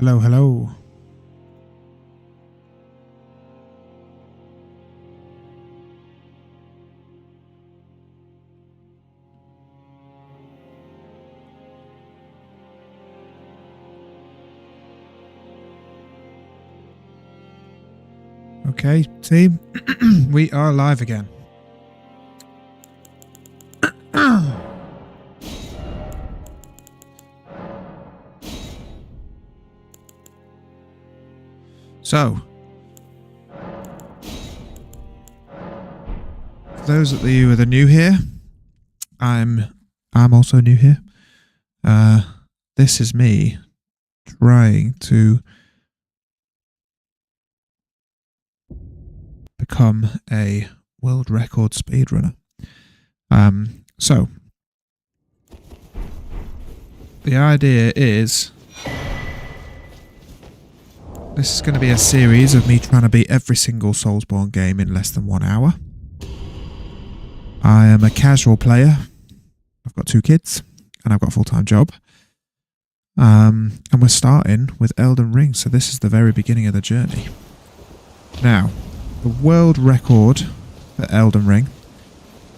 Hello, hello. Okay, team, we are live again. So, for those of you that are new here, I'm also new here. This is me trying to become a world record speedrunner. So the idea is this is going to be a series of me trying to beat every single Soulsborne game in less than 1 hour. I am a casual player. I've got 2 kids and I've got a full-time job. And we're starting with Elden Ring, so this is the very beginning of the journey. Now, the world record for Elden Ring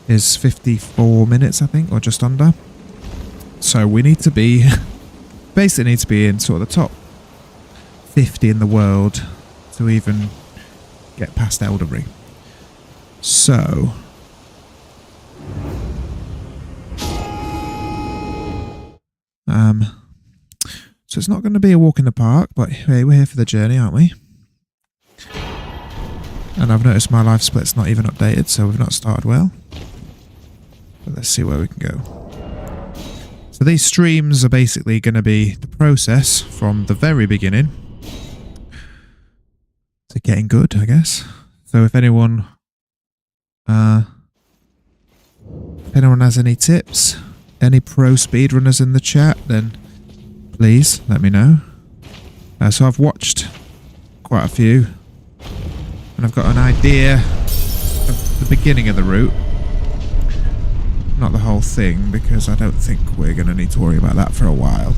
is 54 minutes, I think, or just under. So we need to be, basically need to be in sort of the top 50 in the world to even get past Elden Ring. So it's not going to be a walk in the park, but hey, we're here for the journey, aren't we? And I've noticed my life split's not even updated, so we've not started well. But let's see where we can go. So these streams are basically going to be the process from the very beginning to getting good, I guess. So if anyone has any tips, any pro speedrunners in the chat, then please let me know. So I've watched quite a few, and I've got an idea of the beginning of the route. Not the whole thing, because I don't think we're going to need to worry about that for a while.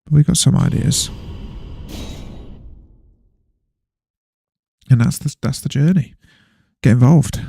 But we've got some ideas. And that's the journey. Get involved.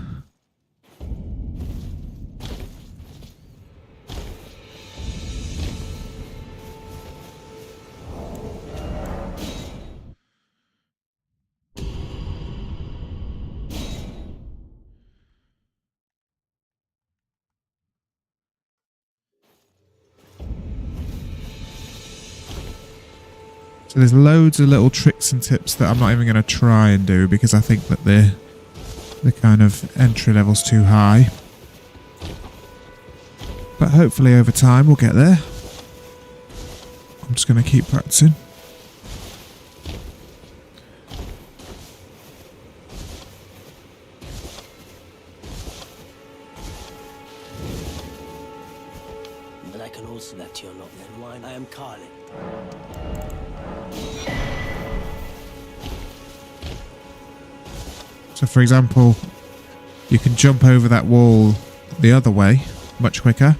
So there's loads of little tricks and tips that I'm not even going to try and do because I think that the kind of entry level's too high. But hopefully over time we'll get there. I'm just going to keep practicing. But I can also that you're not then wine. I am Carly. So for example, you can jump over that wall the other way much quicker,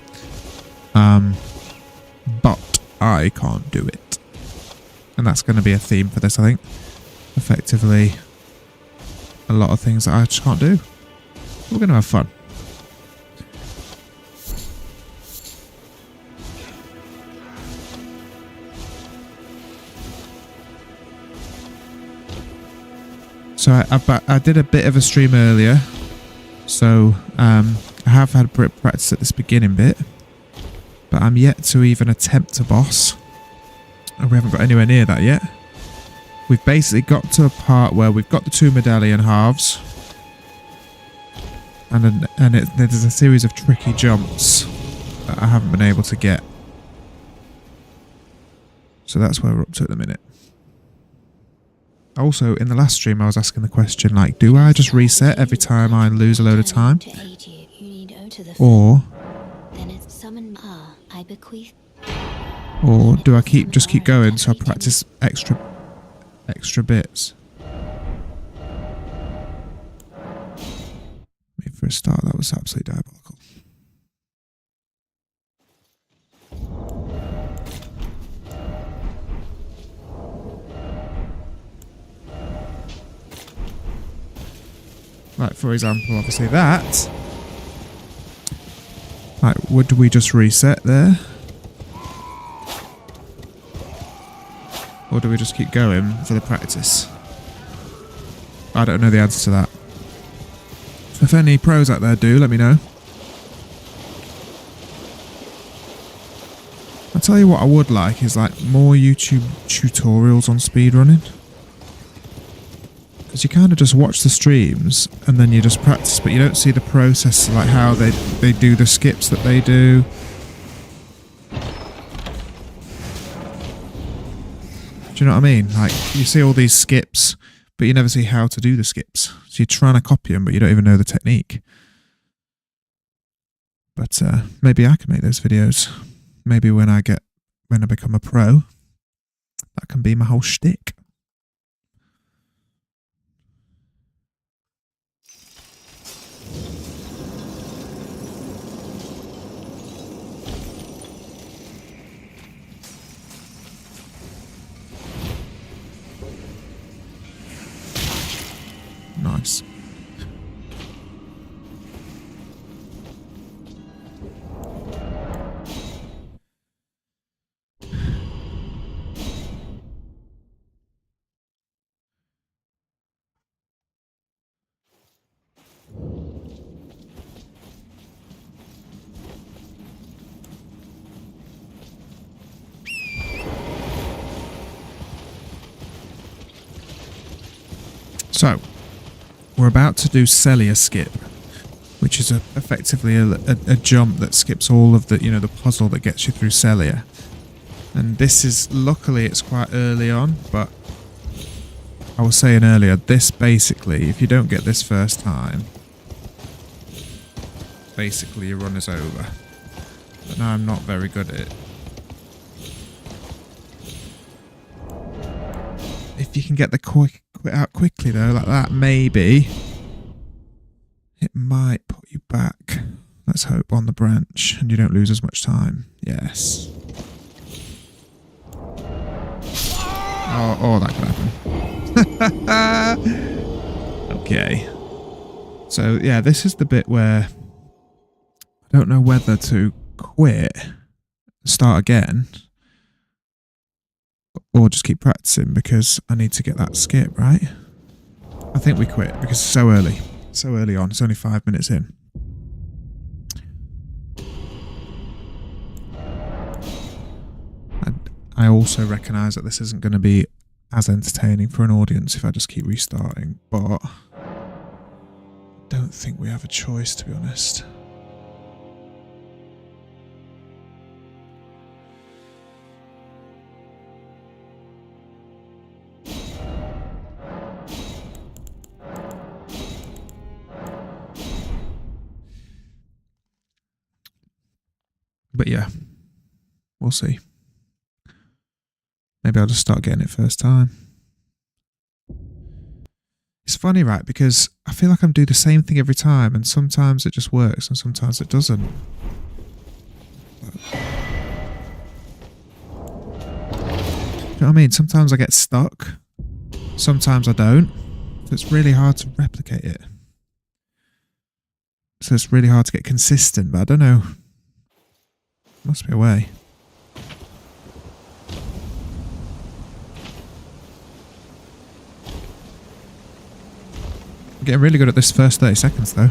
but I can't do it. And that's going to be a theme for this, I think. Effectively, a lot of things that I just can't do. We're going to have fun. So I did a bit of a stream earlier, so I have had a bit of practice at this beginning bit, but I'm yet to even attempt a boss, and we haven't got anywhere near that yet. We've basically got to a part where we've got the 2 medallion halves, and there's a series of tricky jumps that I haven't been able to get. So that's where we're up to at the minute. Also, in the last stream I was asking the question, like, do I just reset every time I lose a load of time? Or do I just keep going so I practice extra bits? I mean, for a start, that was absolutely diabolical. Like, for example, obviously that. Like, would we just reset there? Or do we just keep going for the practice? I don't know the answer to that. So if any pros out there do, let me know. I'll tell you what I would like is like more YouTube tutorials on speedrunning. Because you kind of just watch the streams and then you just practice, but you don't see the process, like how they do the skips that they do. Do you know what I mean? Like, you see all these skips, but you never see how to do the skips. So you're trying to copy them, but you don't even know the technique. But maybe I can make those videos. Maybe when I become a pro, that can be my whole shtick. Nice. So, we're about to do Celia skip, which is effectively a jump that skips all of the, the puzzle that gets you through Celia. And this is, luckily it's quite early on, but I was saying earlier, this basically, if you don't get this first time, basically your run is over. But now I'm not very good at it. If you can get the quit out quickly though, like that, maybe it might put you back. Let's hope on the branch and you don't lose as much time. Yes. Oh, that could happen. Okay. So yeah, this is the bit where I don't know whether to quit, start again, or just keep practicing because I need to get that skip, right? I think we quit because it's so early. So early on. It's only 5 minutes in. And I also recognise that this isn't going to be as entertaining for an audience if I just keep restarting, but I don't think we have a choice, to be honest. But yeah, we'll see. Maybe I'll just start getting it first time. It's funny, right? Because I feel like I'm doing the same thing every time, and sometimes it just works and sometimes it doesn't. Do you know what I mean? Sometimes I get stuck. Sometimes I don't. So it's really hard to replicate it. So it's really hard to get consistent, but I don't know. Must be a way. I'm getting really good at this first 30 seconds though.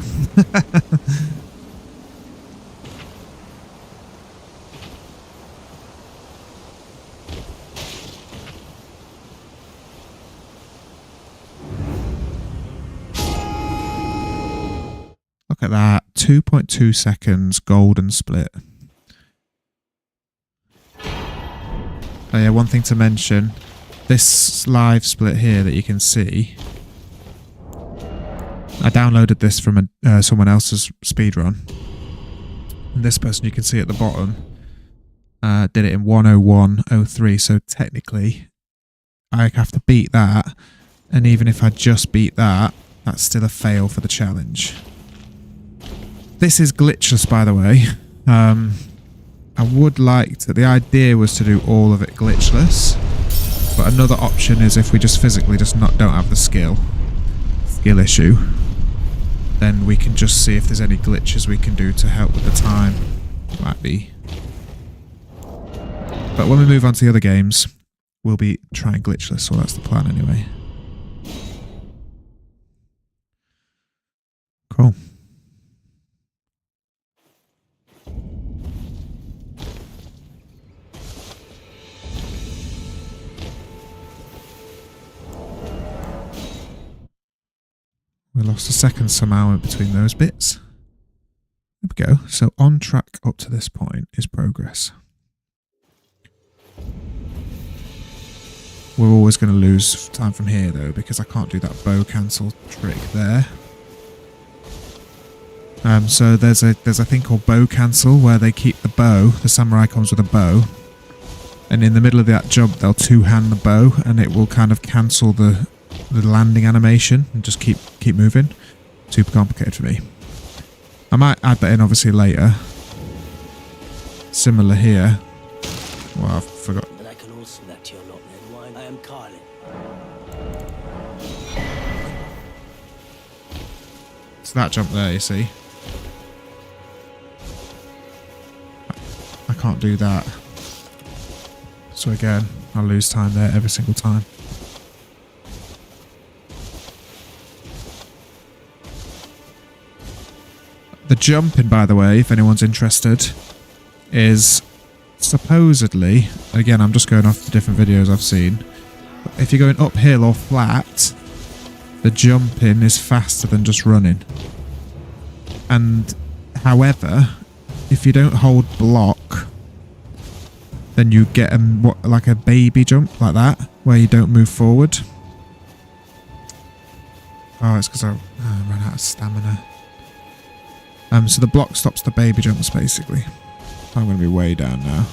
Look at that. 2.2 seconds golden split. Oh yeah, one thing to mention, this live split here that you can see, I downloaded this from someone else's speedrun. And this person you can see at the bottom did it in 1:01:03, so technically I have to beat that, and even if I just beat that, that's still a fail for the challenge. This is glitchless, by the way. I would like to, the idea was to do all of it glitchless, but another option is if we just physically don't have the skill issue. then we can just see if there's any glitches we can do to help with the time. Might be. But when we move on to the other games, we'll be trying glitchless, so that's the plan anyway. Cool. We lost a second somehow in between those bits. There we go. So on track up to this point is progress. We're always going to lose time from here though, because I can't do that bow cancel trick there. So there's a thing called bow cancel where they keep the bow. The samurai comes with a bow, and in the middle of that jump they'll two-hand the bow, and it will kind of cancel the landing animation and just keep moving. Super complicated for me. I might add that in obviously later. Similar here. Well, I forgot. But I can also that you're not then wine. I am Carlin. It's that jump there, you see. I can't do that. So again, I'll lose time there every single time. The jumping, by the way, if anyone's interested, is supposedly, again, I'm just going off the different videos I've seen, but if you're going uphill or flat, the jumping is faster than just running. And, however, if you don't hold block, then you get like a baby jump like that, where you don't move forward. Oh, it's because I ran out of stamina. So the block stops the baby jumps, basically. I'm going to be way down now.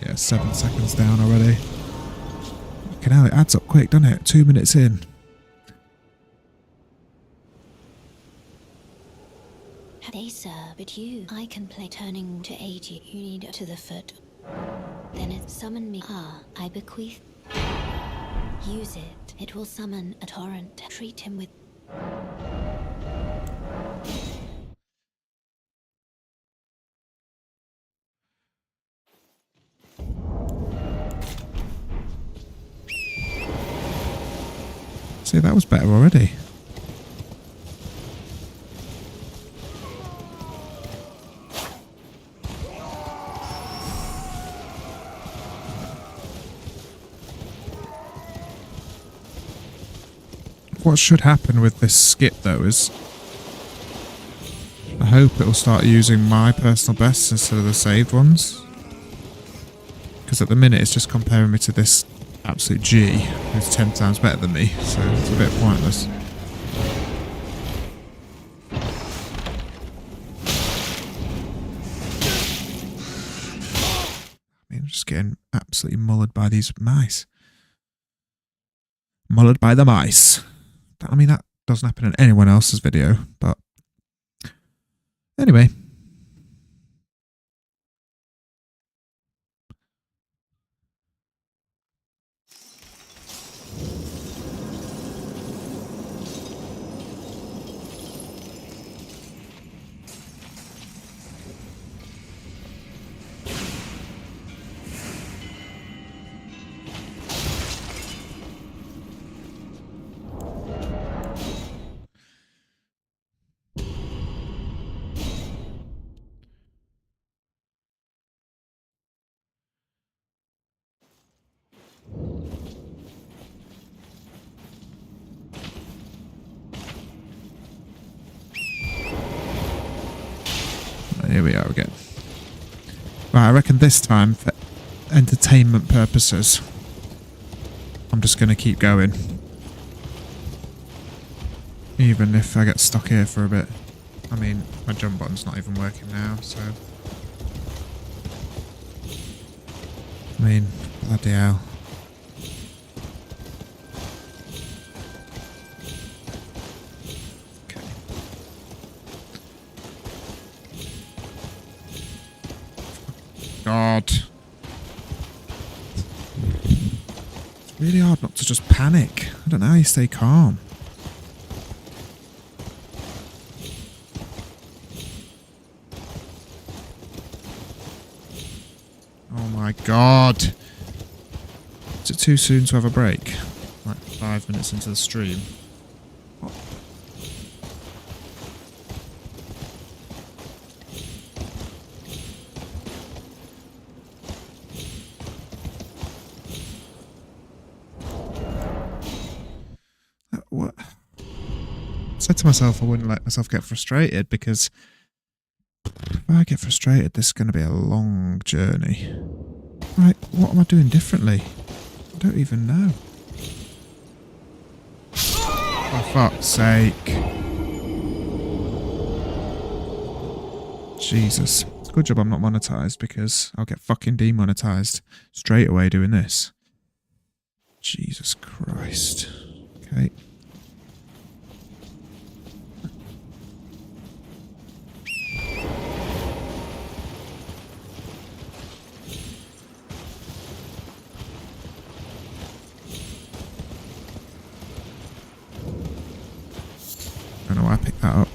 Yeah, 7 seconds down already. Okay, now it adds up quick, doesn't it? 2 minutes in. They sir, but you, I can play turning to 80. You need to the foot. Then it summon me. Ah, I bequeath. Use it. It will summon a torrent. Treat him with. See, that was better already. What should happen with this skip though is I hope it will start using my personal bests instead of the saved ones, because at the minute it's just comparing me to this absolute G who's 10 times better than me, so it's a bit pointless. I mean, I'm just getting absolutely mullered by these mice. Mullered by the mice. I mean, that doesn't happen in anyone else's video, but anyway. Here we are again. Right, I reckon this time, for entertainment purposes, I'm just going to keep going. Even if I get stuck here for a bit. I mean, my jump button's not even working now, so... I mean, bloody hell. God. It's really hard not to just panic. I don't know how you stay calm. Oh my god. Is it too soon to have a break? Like 5 minutes into the stream. What? What? I said to myself I wouldn't let myself get frustrated because if I get frustrated, this is going to be a long journey. Right, what am I doing differently? I don't even know. For fuck's sake. Jesus. It's a good job I'm not monetized because I'll get fucking demonetized straight away doing this. Jesus Christ. Okay. I don't know why I picked that up.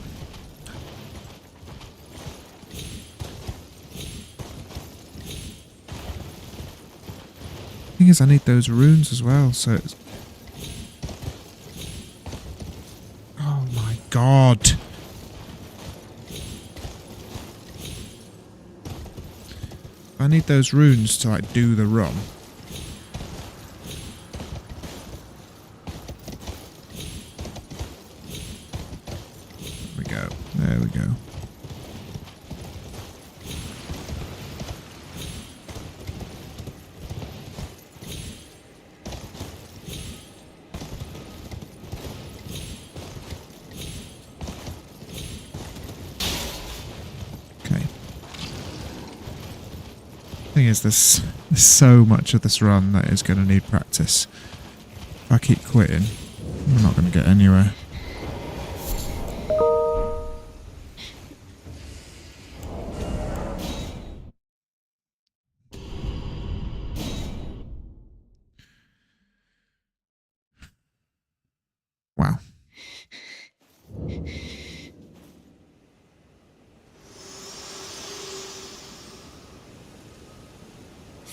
Thing is, I need those runes as well, so it's... Oh my god! I need those runes to, like, do the run. There we go. There we go. Thing is, there's so much of this run that is going to need practice. If I keep quitting, I'm not going to get anywhere. Wow.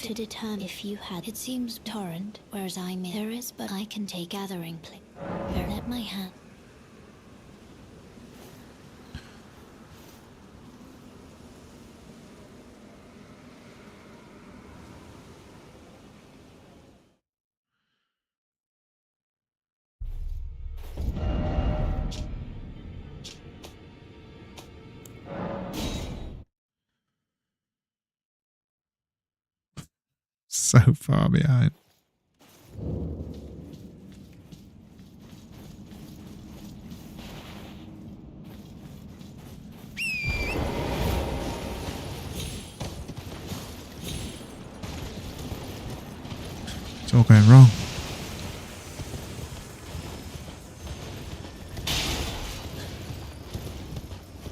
To determine if you had, it seems torrent, whereas there is, but I can take gathering place. Let my hand. So far behind. It's all going wrong.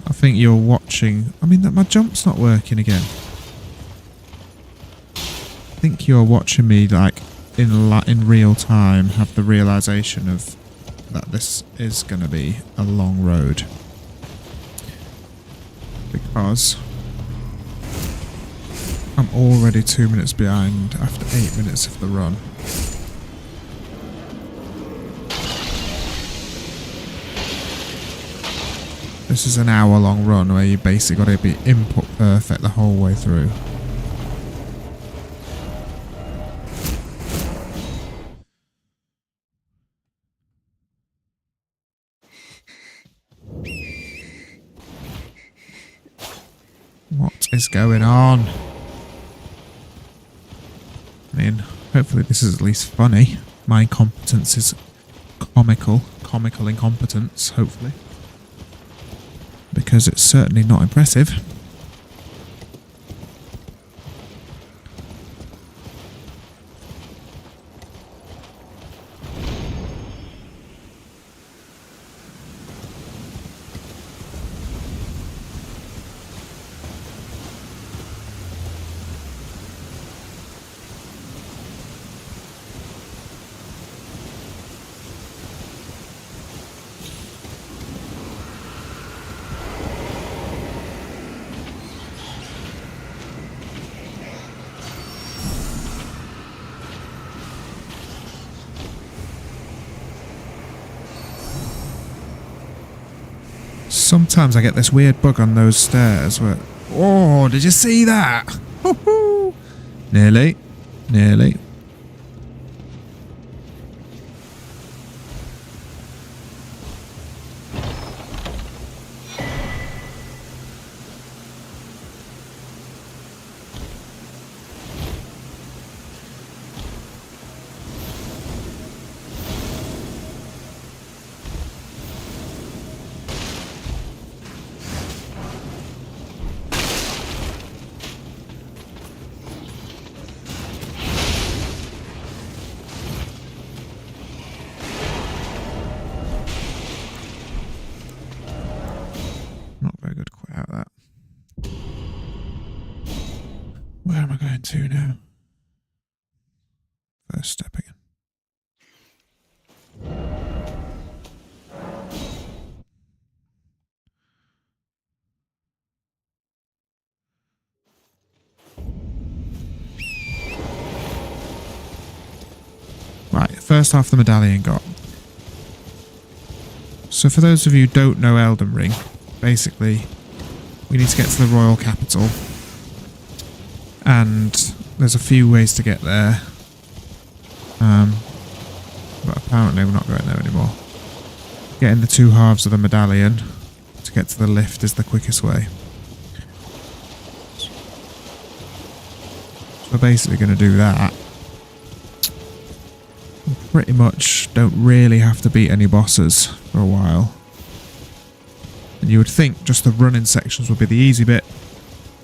I think you're watching... I mean, that my jump's not working again. I think you're watching me, like, in real time, have the realisation of that this is going to be a long road. Because I'm already 2 minutes behind after 8 minutes of the run. This is an hour-long run where you basically got to be input perfect the whole way through. What is going on? I mean, hopefully this is at least funny. My incompetence is comical. Comical incompetence, hopefully. Because it's certainly not impressive. Sometimes I get this weird bug on those stairs where... Oh, did you see that? Woohoo! Nearly. Nearly. Not very good quite out that. Where am I going to now? First step again. Right, first half the medallion got. So for those of you who don't know Elden Ring, basically we need to get to the royal capital. And there's a few ways to get there. But apparently we're not going there anymore. Getting the two halves of the medallion to get to the lift is the quickest way. So we're basically going to do that. We pretty much don't really have to beat any bosses for a while. And you would think just the running sections would be the easy bit.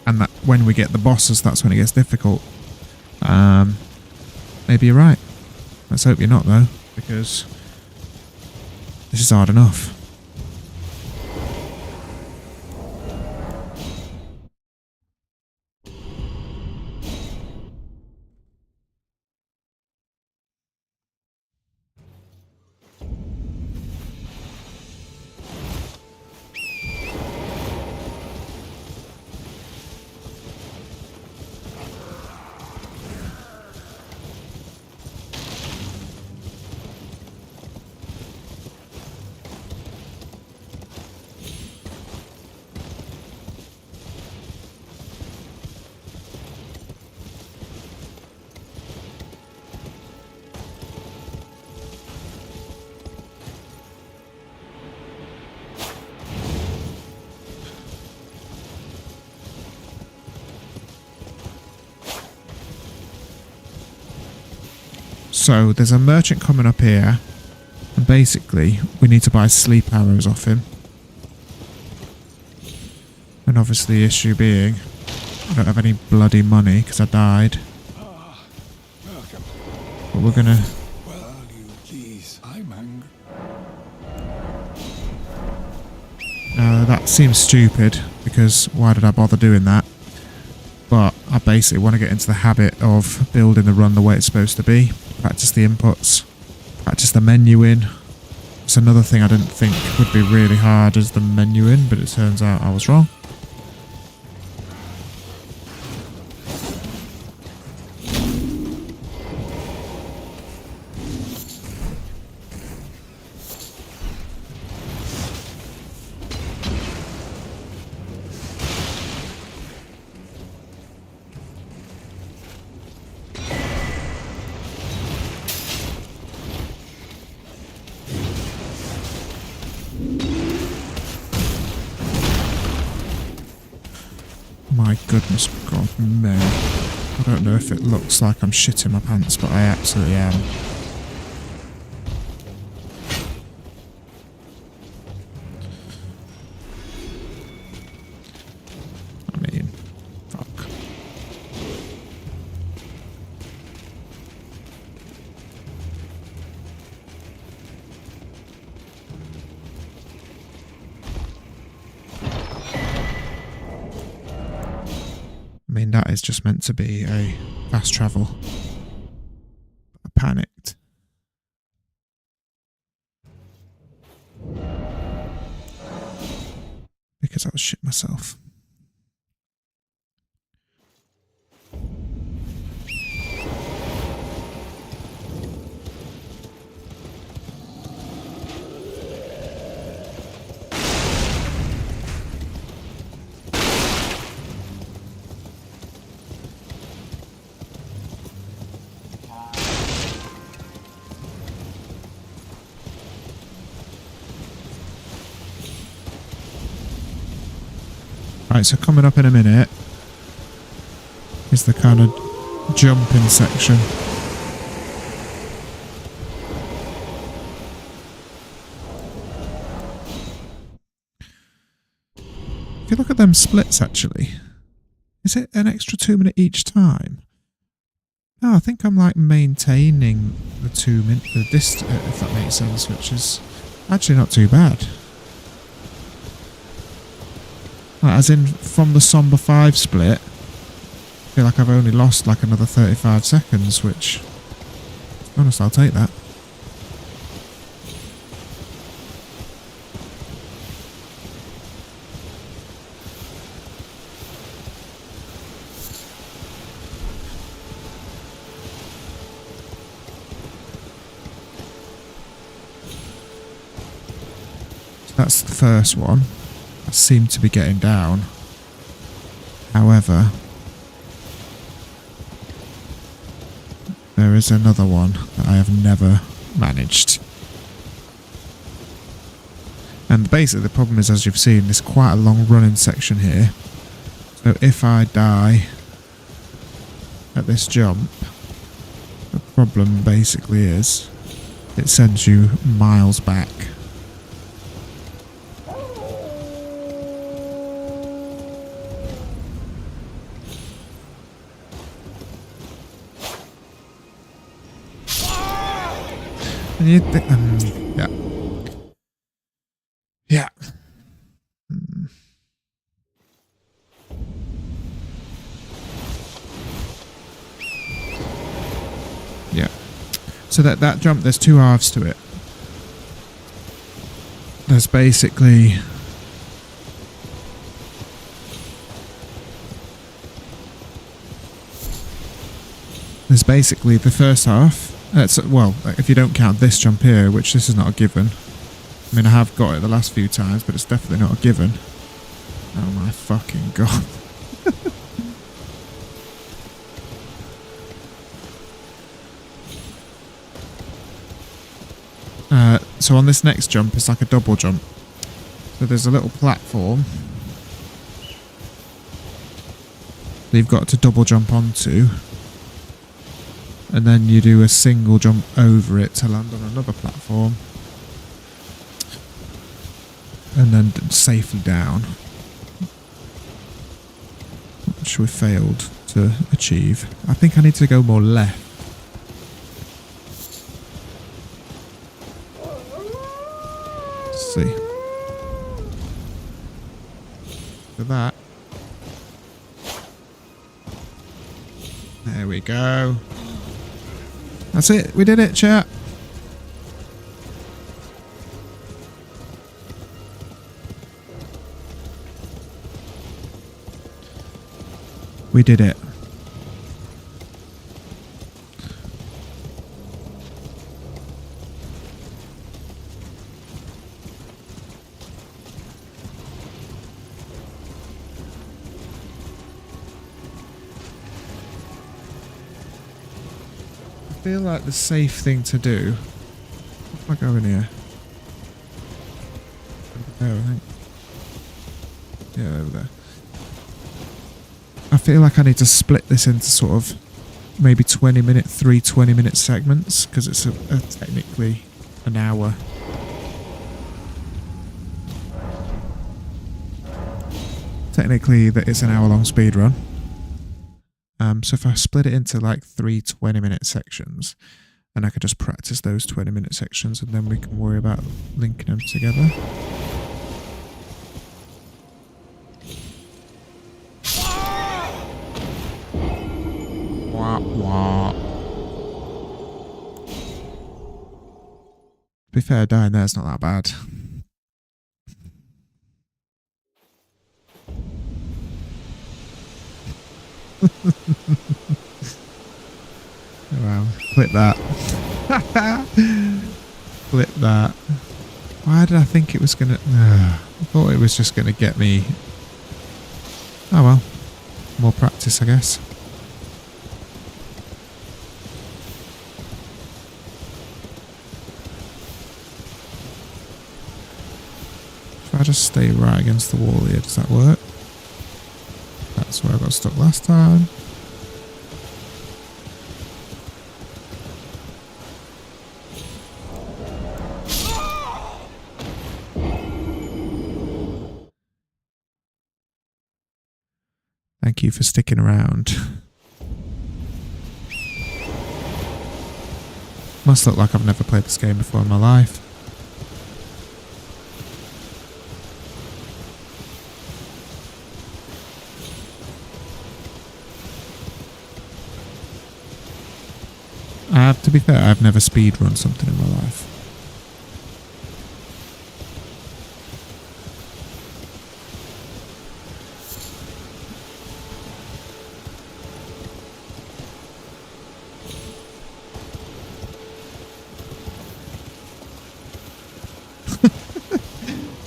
And that when we get the bosses, that's when it gets difficult. Maybe you're right. Let's hope you're not, though, because this is hard enough. So there's a merchant coming up here, and basically we need to buy sleep arrows off him. And obviously the issue being, I don't have any bloody money because I died. Welcome. But we're gonna... Well, you please. I'm angry. Now that seems stupid, because why did I bother doing that? But I basically want to get into the habit of building the run the way it's supposed to be. Practice the inputs. Practice the menuing. It's another thing I didn't think would be really hard is the menuing, but it turns out I was wrong. My goodness God, man. I don't know if it looks like I'm shitting my pants, but I absolutely am. I mean, fuck. I mean, that is just meant to be a fast travel. I panicked. Because I was shit myself. Right, so coming up in a minute is the kind of jumping section. If you look at them splits, actually, is it an extra 2 minute each time? No, I think I'm like maintaining the 2 minute, if that makes sense, which is actually not too bad. Like, as in, from the Somber 5 split, I feel like I've only lost like another 35 seconds, which, to be honest, I'll take that. That's the first one. I seem to be getting down. However, there is another one that I have never managed. And basically the problem is, as you've seen, there's quite a long running section here. So if I die at this jump, the problem basically is it sends you miles back. And you think, yeah. Yeah. Yeah. So that jump, there's two halves to it. There's basically the first half. Well, if you don't count this jump here, which this is not a given. I mean, I have got it the last few times, but it's definitely not a given. Oh my fucking god. So on this next jump, it's like a double jump. So there's a little platform that you've got to double jump onto. And then you do a single jump over it to land on another platform. And then safely down. Which we failed to achieve. I think I need to go more left. Let's see. For that. There we go. That's it. We did it, chat. We did it. I feel like the safe thing to do. If I go in here. There, I think. Yeah, over there. I feel like I need to split this into sort of maybe 3 20-minute segments, because it's technically an hour. Technically, that it's an hour-long speed run. So if I split it into like 3 20-minute sections, and I could just practice those 20-minute sections, and then we can worry about linking them together. Wah, wah. To be fair, dying there's not that bad. Wow, clip that. Clip that. Why did I think it was gonna... I thought it was just gonna get me... Oh well. More practice, I guess. If I just stay right against the wall here, does that work? That's where I got stuck last time. Thank you for sticking around. Must look like I've never played this game before in my life. To be fair, I've never speedrun something in my life.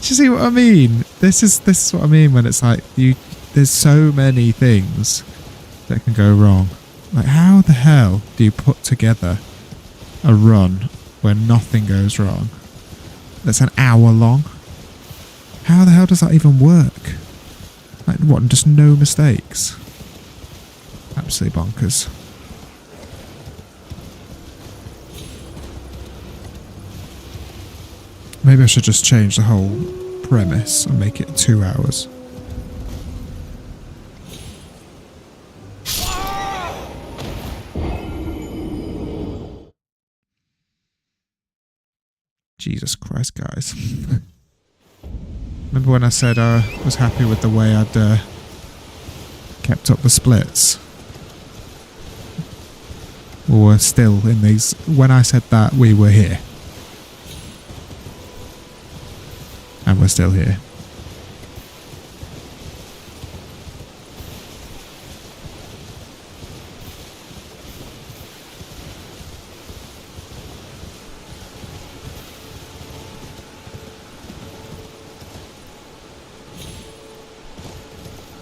Do you see what I mean? This is what I mean when it's like there's so many things that can go wrong. Like, how the hell do you put together a run where nothing goes wrong? That's an hour long. How the hell does that even work? Like, what? Just no mistakes. Absolutely bonkers. Maybe I should just change the whole premise and make it 2 hours. Jesus Christ, guys. Remember when I said I was happy with the way I'd kept up the splits? We were still in these... When I said that, we were here. And we're still here.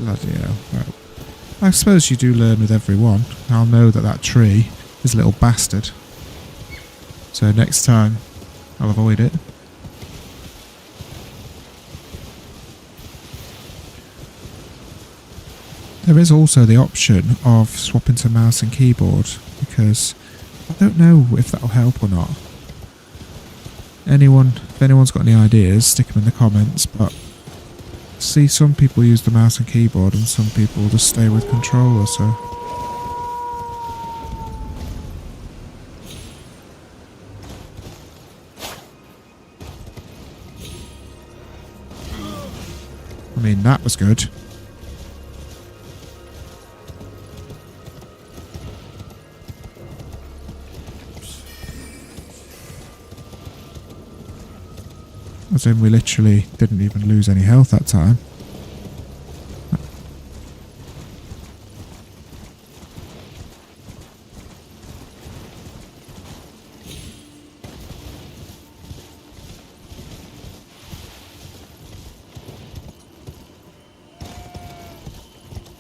Bloody hell. Right. I suppose you do learn with everyone. I'll know that that tree is a little bastard. So next time, I'll avoid it. There is also the option of swapping to mouse and keyboard, because I don't know if that'll help or not. If anyone's got any ideas, stick them in the comments, but see, some people use the mouse and keyboard and some people just stay with controller, so... I mean, that was good. As in, we literally didn't even lose any health that time.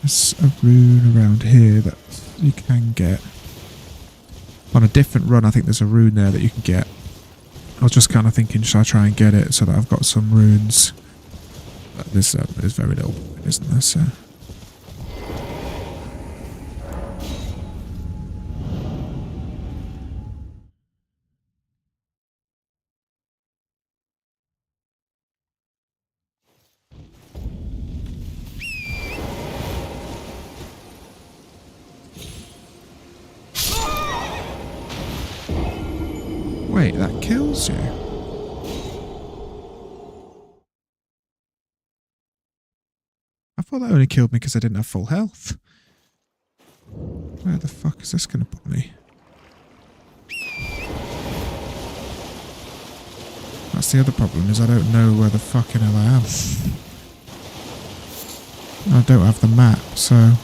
There's a rune around here that you can get. On a different run, I think there's a rune there that you can get. I was just kind of thinking, should I try and get it so that I've got some runes? But there's very little point, isn't there? So. Wait, that kills you? I thought that only killed me because I didn't have full health. Where the fuck is this going to put me? That's the other problem, is I don't know where the fucking hell I am. I don't have the map, so...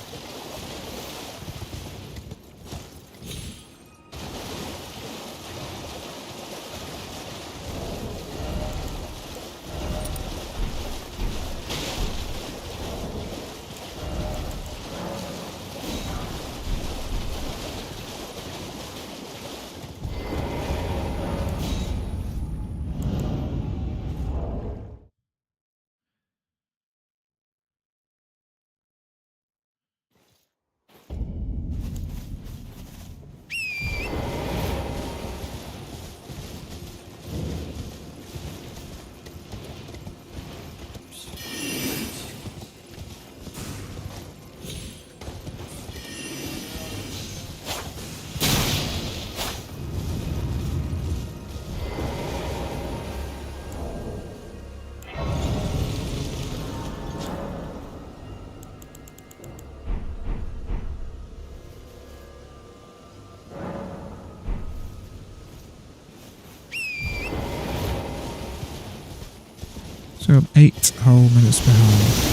So I'm 8 whole minutes behind.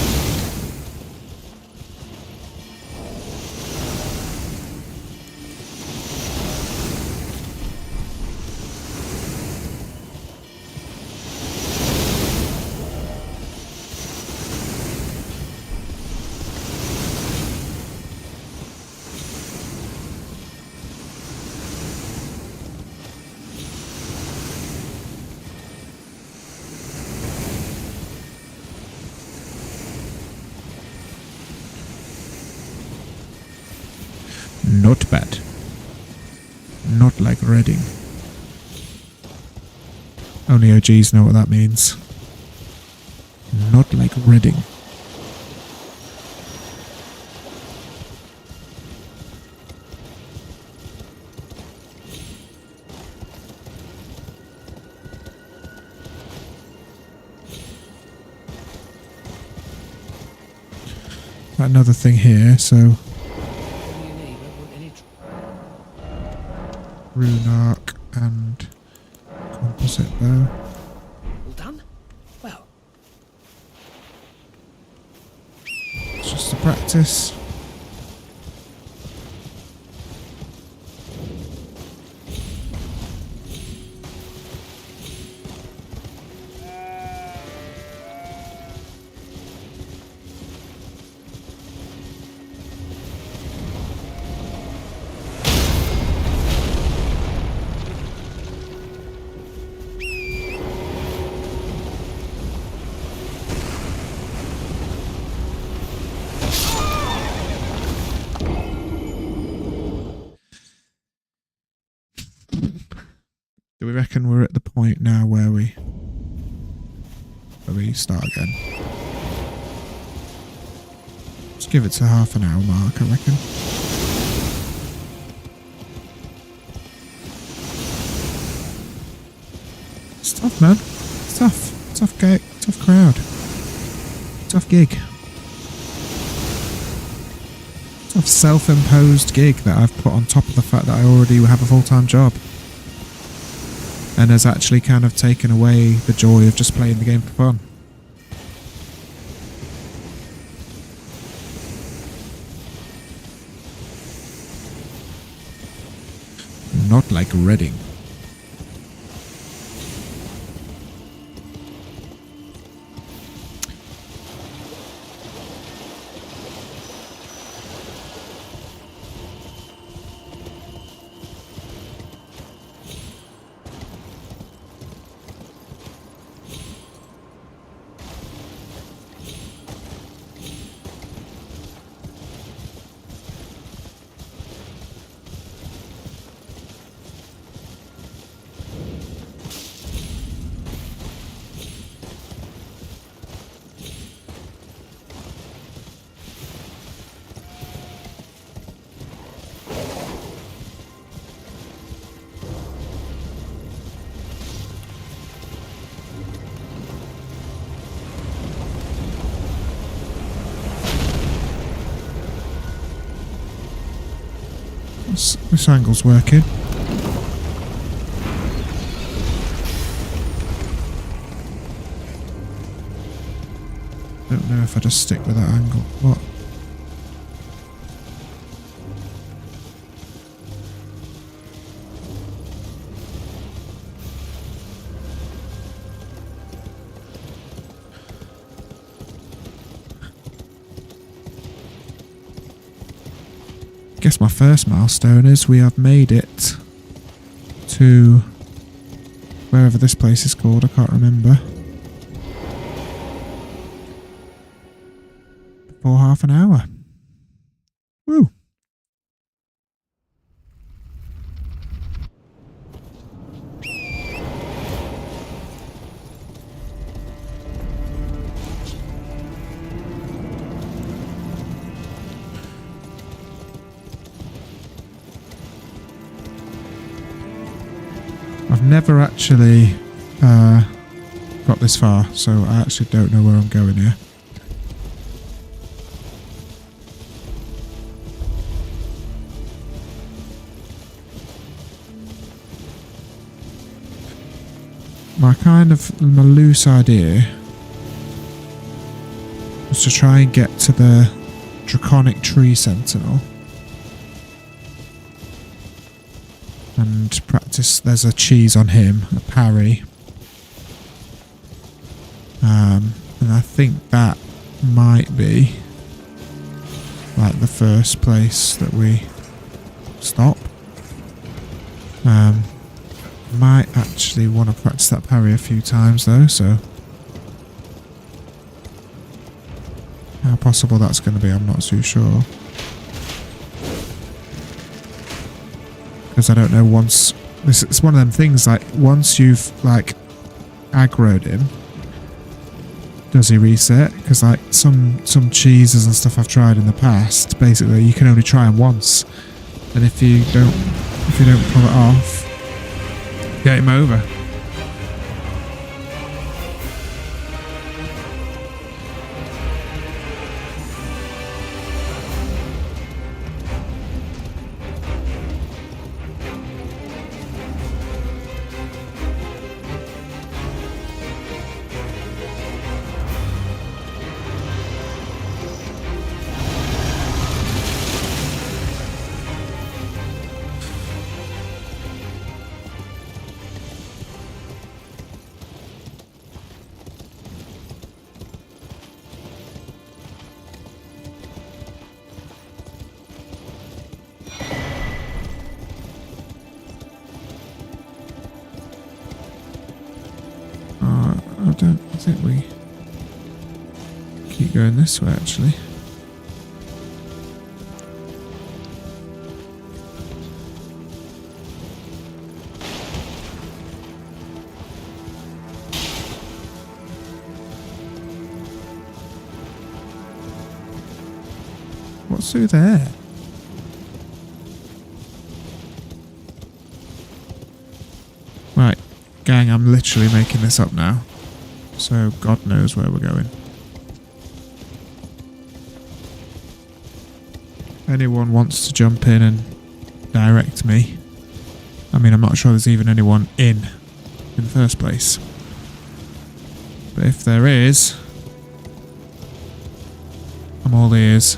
Not bad. Not like Reading. Only OGs know what that means. Not like Reading. Another thing here, so rune arc and composite bow. All done? Well, It's just a practice. Do we reckon we're at the point now where we start again? Let's give it to half an hour mark, I reckon. It's tough, man. It's tough. Tough crowd. Tough gig. Tough self-imposed gig that I've put on top of the fact that I already have a full-time job. And has actually kind of taken away the joy of just playing the game for fun. Not like Reading. This angle's working. Don't know if I just stick with that angle. What? Guess my first milestone is we have made it to wherever this place is called. I can't remember. For half an hour. Woo. I've never actually got this far, so I actually don't know where I'm going here. My loose idea was to try and get to the Draconic Tree Sentinel and practice. There's a cheese on him, a parry. And I think that might be like the first place that we stop. Might actually want to practice that parry a few times though, so how possible that's going to be, I'm not too sure. Because I don't know, once it's one of them things, like once you've like aggroed him, does he reset? Because like some cheeses and stuff I've tried in the past, basically you can only try them once, and if you don't pull it off, game over. I think we keep going this way actually. What's through there? Right, gang, I'm literally making this up now. So God knows where we're going. If anyone wants to jump in and direct me. I mean, I'm not sure there's even anyone in the first place. But if there is, I'm all ears.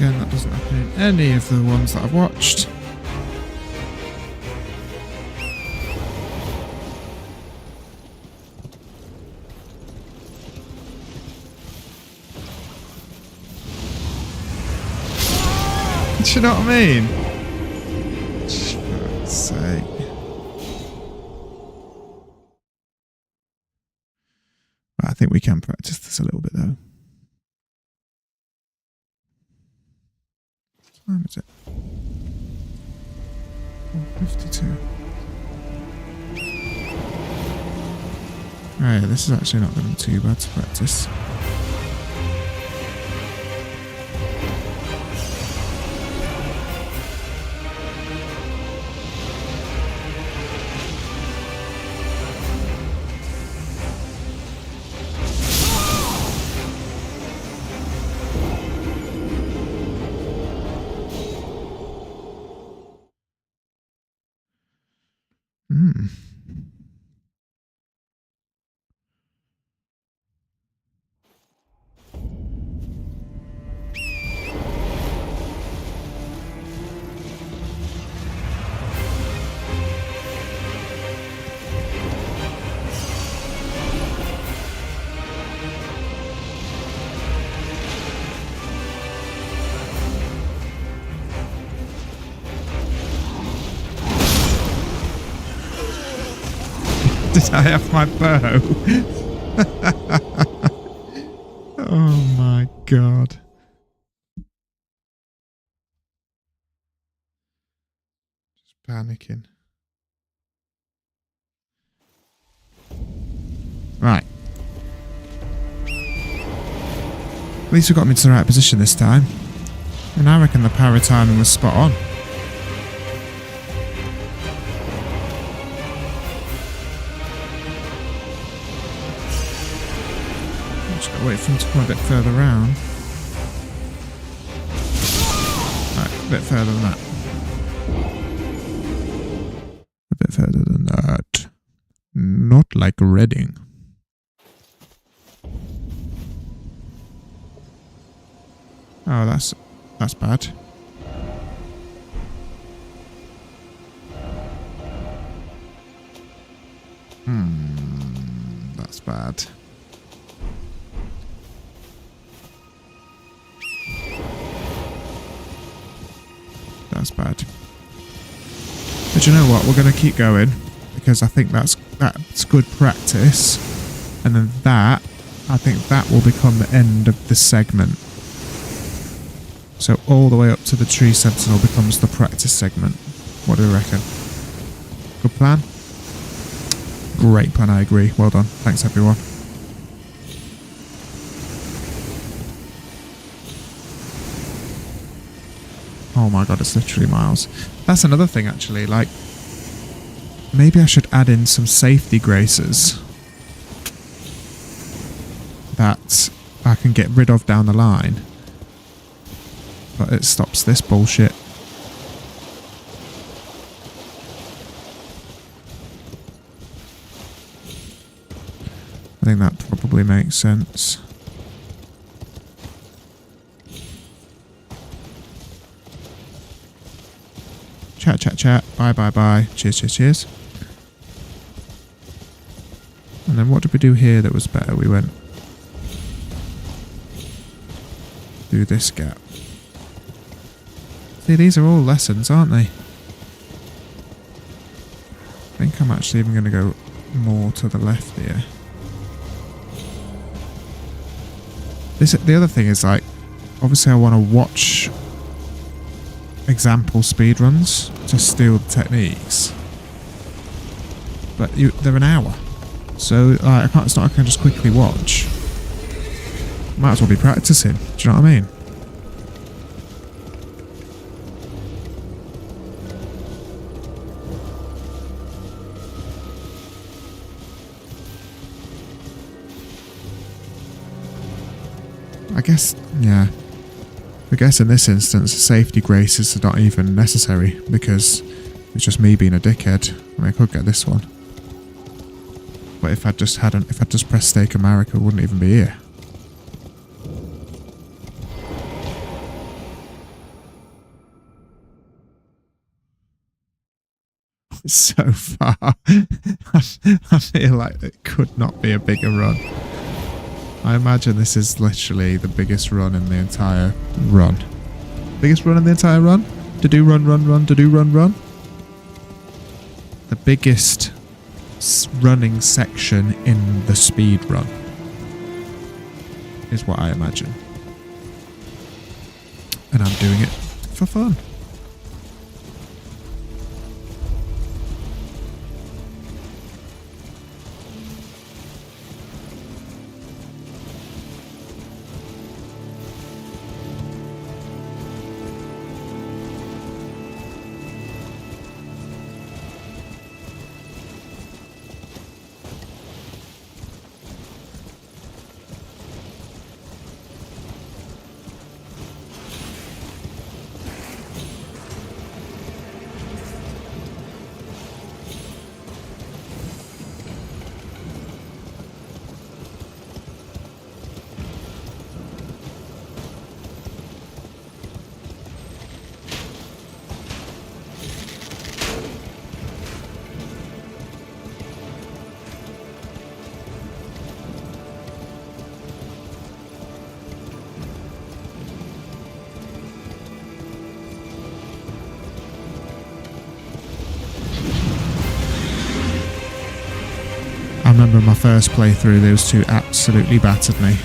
Again, that doesn't happen in any of the ones that I've watched. Do you know what I mean? For fuck's sake. I think we can practice this a little bit though. What time is it? 4:52. Right, this is actually not going to be too bad to practice. Did I have my bow? Oh my god. Just panicking. Right. At least we got me to the right position this time. And I reckon the power timing was spot on. Just gotta wait for him to come a bit further round. Right, a bit further than that. A bit further than that. Not like Reading. Oh, that's bad. That's bad. That's bad. But you know what? We're going to keep going because I think that's good practice. And then that, I think that will become the end of the segment. So all the way up to the tree sentinel becomes the practice segment. What do you reckon? Good plan? Great plan, I agree. Well done. Thanks everyone. Oh my god, it's literally miles. That's another thing actually, like, maybe I should add in some safety graces that I can get rid of down the line. But it stops this bullshit. I think that probably makes sense. Chat, chat, chat. Bye, bye, bye. Cheers, cheers, cheers. And then what did we do here that was better? We went through this gap. See, these are all lessons, aren't they? I think I'm actually even going to go more to the left here. The other thing is, like, obviously I want to watch example speedruns to steal the techniques. But they're an hour. So, like, it's not like I can just quickly watch. Might as well be practicing. Do you know what I mean? I guess, yeah. I guess in this instance, safety graces are not even necessary because it's just me being a dickhead. I mean, I could get this one, but if I just pressed Stake America, it wouldn't even be here. It's so far. I feel like it could not be a bigger run. I imagine this is literally the biggest run in the entire run. Biggest run in the entire run? To do run, run, run, to do run, run? The biggest running section in the speed run is what I imagine. And I'm doing it for fun. I remember my first playthrough, those two absolutely battered me.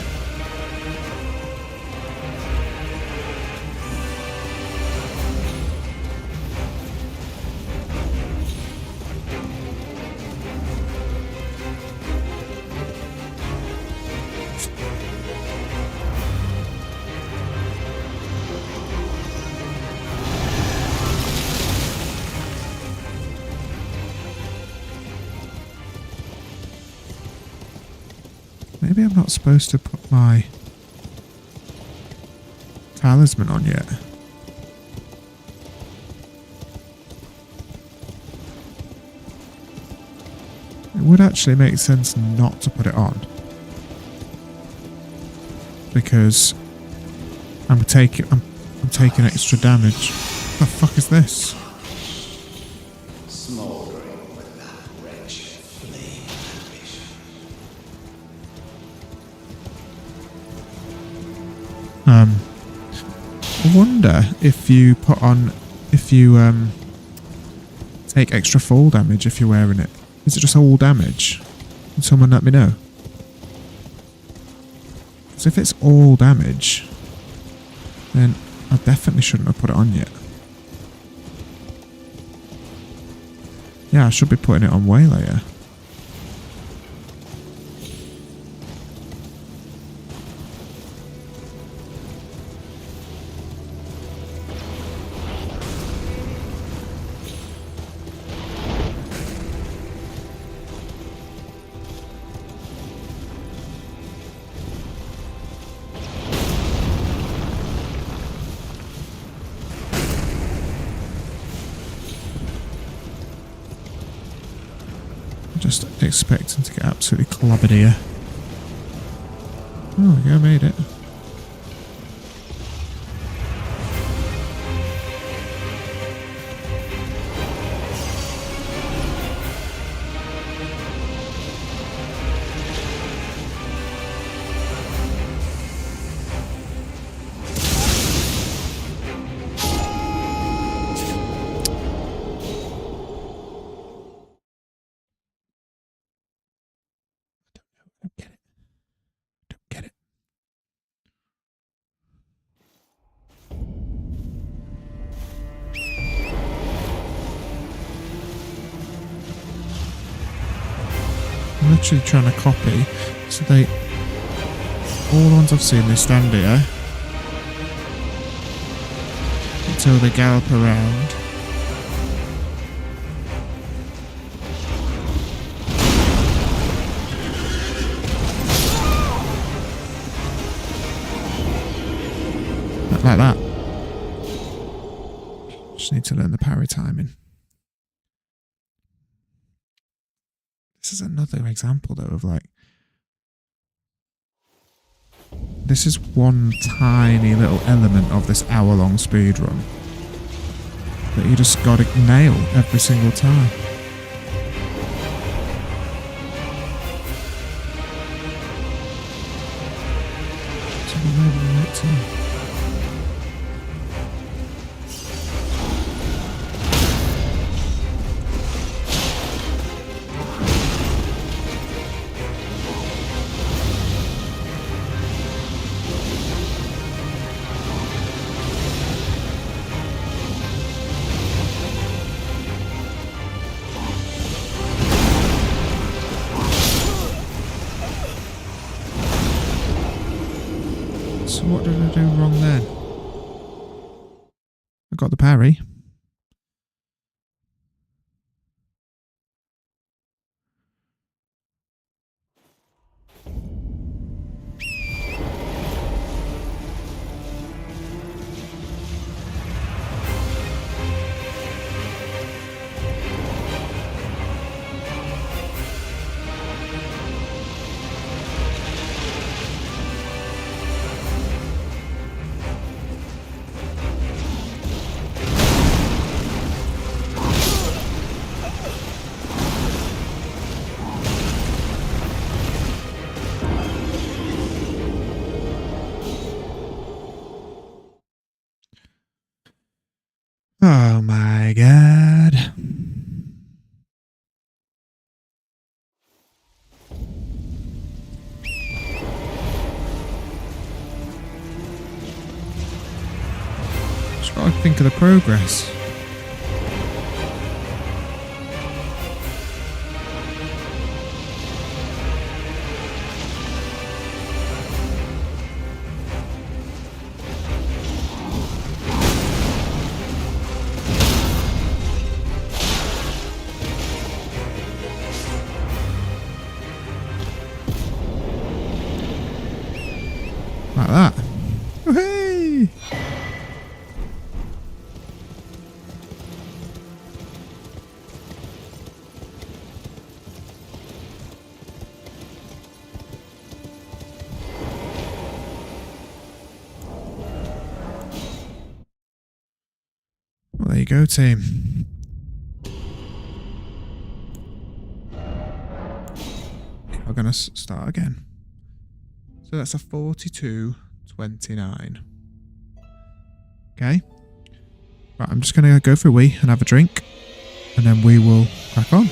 Maybe I'm not supposed to put my talisman on yet. It would actually make sense not to put it on. Because I'm taking extra damage. What the fuck is this? Smoldering with that wretched flame ambition. I wonder if you take extra fall damage if you're wearing it. Is it just all damage? Can someone let me know? Because if it's all damage, then I definitely shouldn't have put it on yet. Yeah, I should be putting it on way later. Just expecting to get absolutely clobbered here. Oh, yeah, I made it. Don't get it. Don't get it. I'm literally trying to copy. So all the ones I've seen, they stand here until they gallop around. Like that. Just need to learn the parry timing. This is another example though of like, this is one tiny little element of this hour-long speed run that you just gotta nail every single time. So we know the right time. So what did I do wrong then? I got the parry. Oh my god. Gotta think of the progress. Like that. Hey! Well, there you go, team. We're going to start again. So that's a 42.29. Okay. Right, I'm just going to go for a wee and have a drink. And then we will crack on.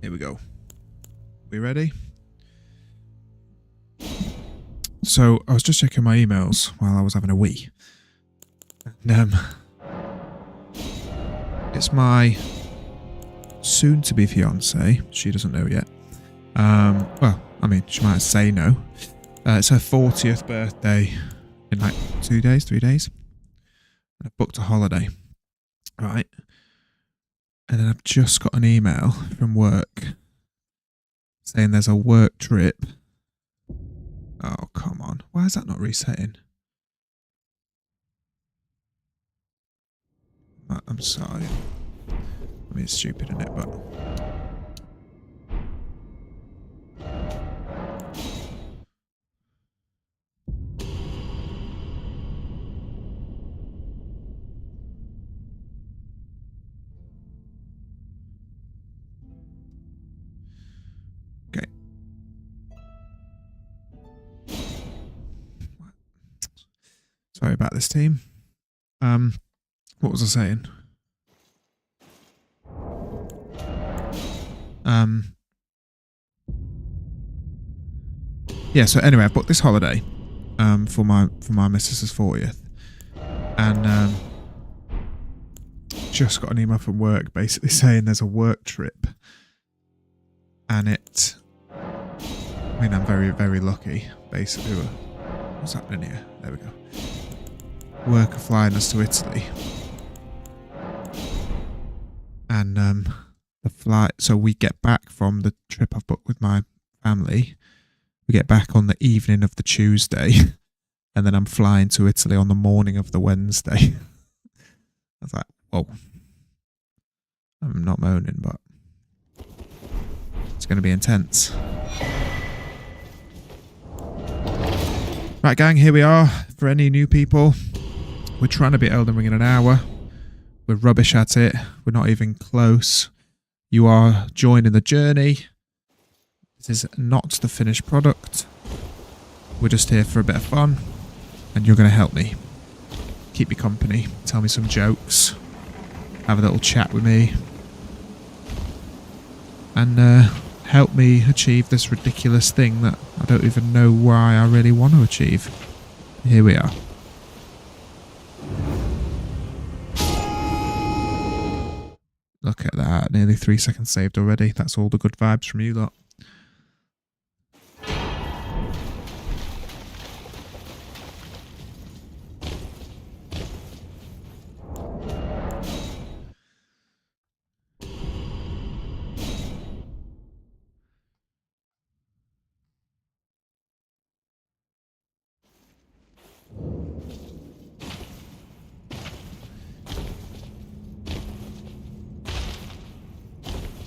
Here we go. We ready? So I was just checking my emails while I was having a wee. And it's my soon-to-be fiance. She doesn't know yet. Well, I mean, she might say no. It's her 40th birthday in like 2 days, 3 days. And I've booked a holiday. Right. And then I've just got an email from work saying there's a work trip. Oh, come on. Why is that not resetting? I'm sorry. I mean, it's stupid, isn't it? But okay. Sorry about this, team. What was I saying? Yeah, so anyway, I booked this holiday for my missus's 40th. And just got an email from work basically saying there's a work trip. And I mean, I'm very, very lucky, basically. What's happening here? There we go. Work are flying us to Italy. And the flight, so we get back from the trip I've booked with my family. We get back on the evening of the Tuesday. And then I'm flying to Italy on the morning of the Wednesday. I was like, whoa. I'm not moaning, but it's going to be intense. Right, gang, here we are. For any new people, we're trying to beat Elden Ring in an hour. We're rubbish at it. We're not even close. You are joining the journey. This is not the finished product. We're just here for a bit of fun. And you're going to help me. Keep me company. Tell me some jokes. Have a little chat with me. And help me achieve this ridiculous thing that I don't even know why I really want to achieve. Here we are. Look at that. Nearly 3 seconds saved already. That's all the good vibes from you lot.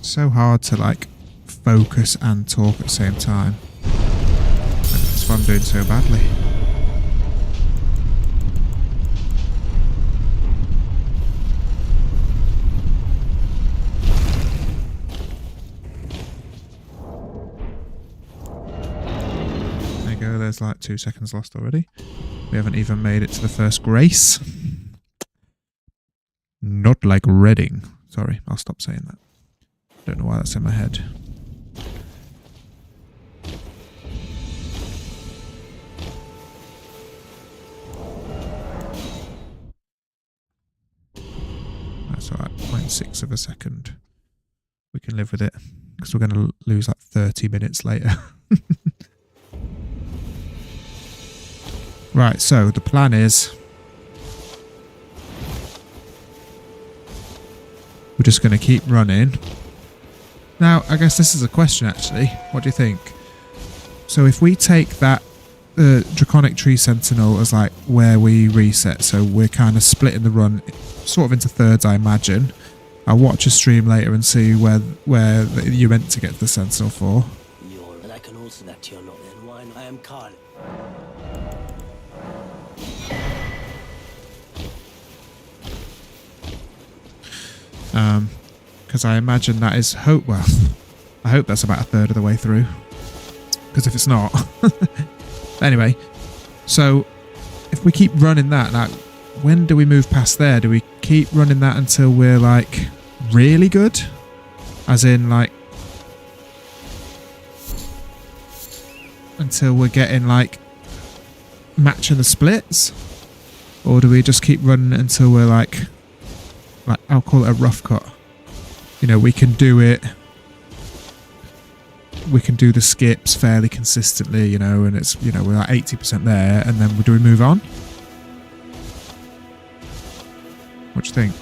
So hard to like focus and talk at the same time. That's why I'm doing so badly. There you go, there's like 2 seconds lost already. We haven't even made it to the first grace. Not like Reading. Sorry, I'll stop saying that. Don't know why that's in my head. That's alright, 0.6 of a second. We can live with it, because we're going to lose like 30 minutes later. Right, so the plan is we're just going to keep running. Now, I guess this is a question, actually. What do you think? So if we take that Draconic Tree Sentinel as like where we reset, so we're kind of splitting the run sort of into thirds, I imagine. I'll watch a stream later and see where you meant to get to the Sentinel for. And I can also that you're not then why not? I am Carl. Because I imagine that is well, I hope that's about a third of the way through. Because if it's not, anyway. So if we keep running that, like, when do we move past there? Do we keep running that until we're like really good? As in like until we're getting like matching the splits? Or do we just keep running until we're like I'll call it a rough cut. You know, we can do it. We can do the skips fairly consistently, you know, and it's, you know, we're like 80% there, and then do we move on? What do you think?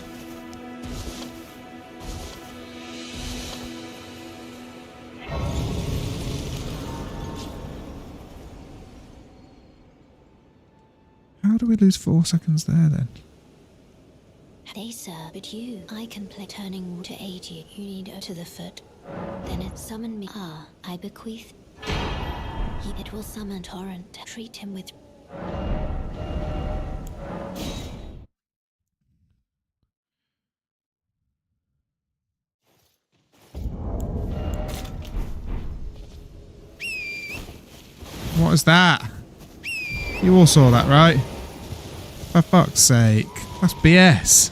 How do we lose 4 seconds there then? They sir, but you, I can play turning to 80. You need to the foot. Then it summon me. Ah, I bequeath. It will summon torrent. Treat him with. What is that? You all saw that, right? For fuck's sake. That's BS.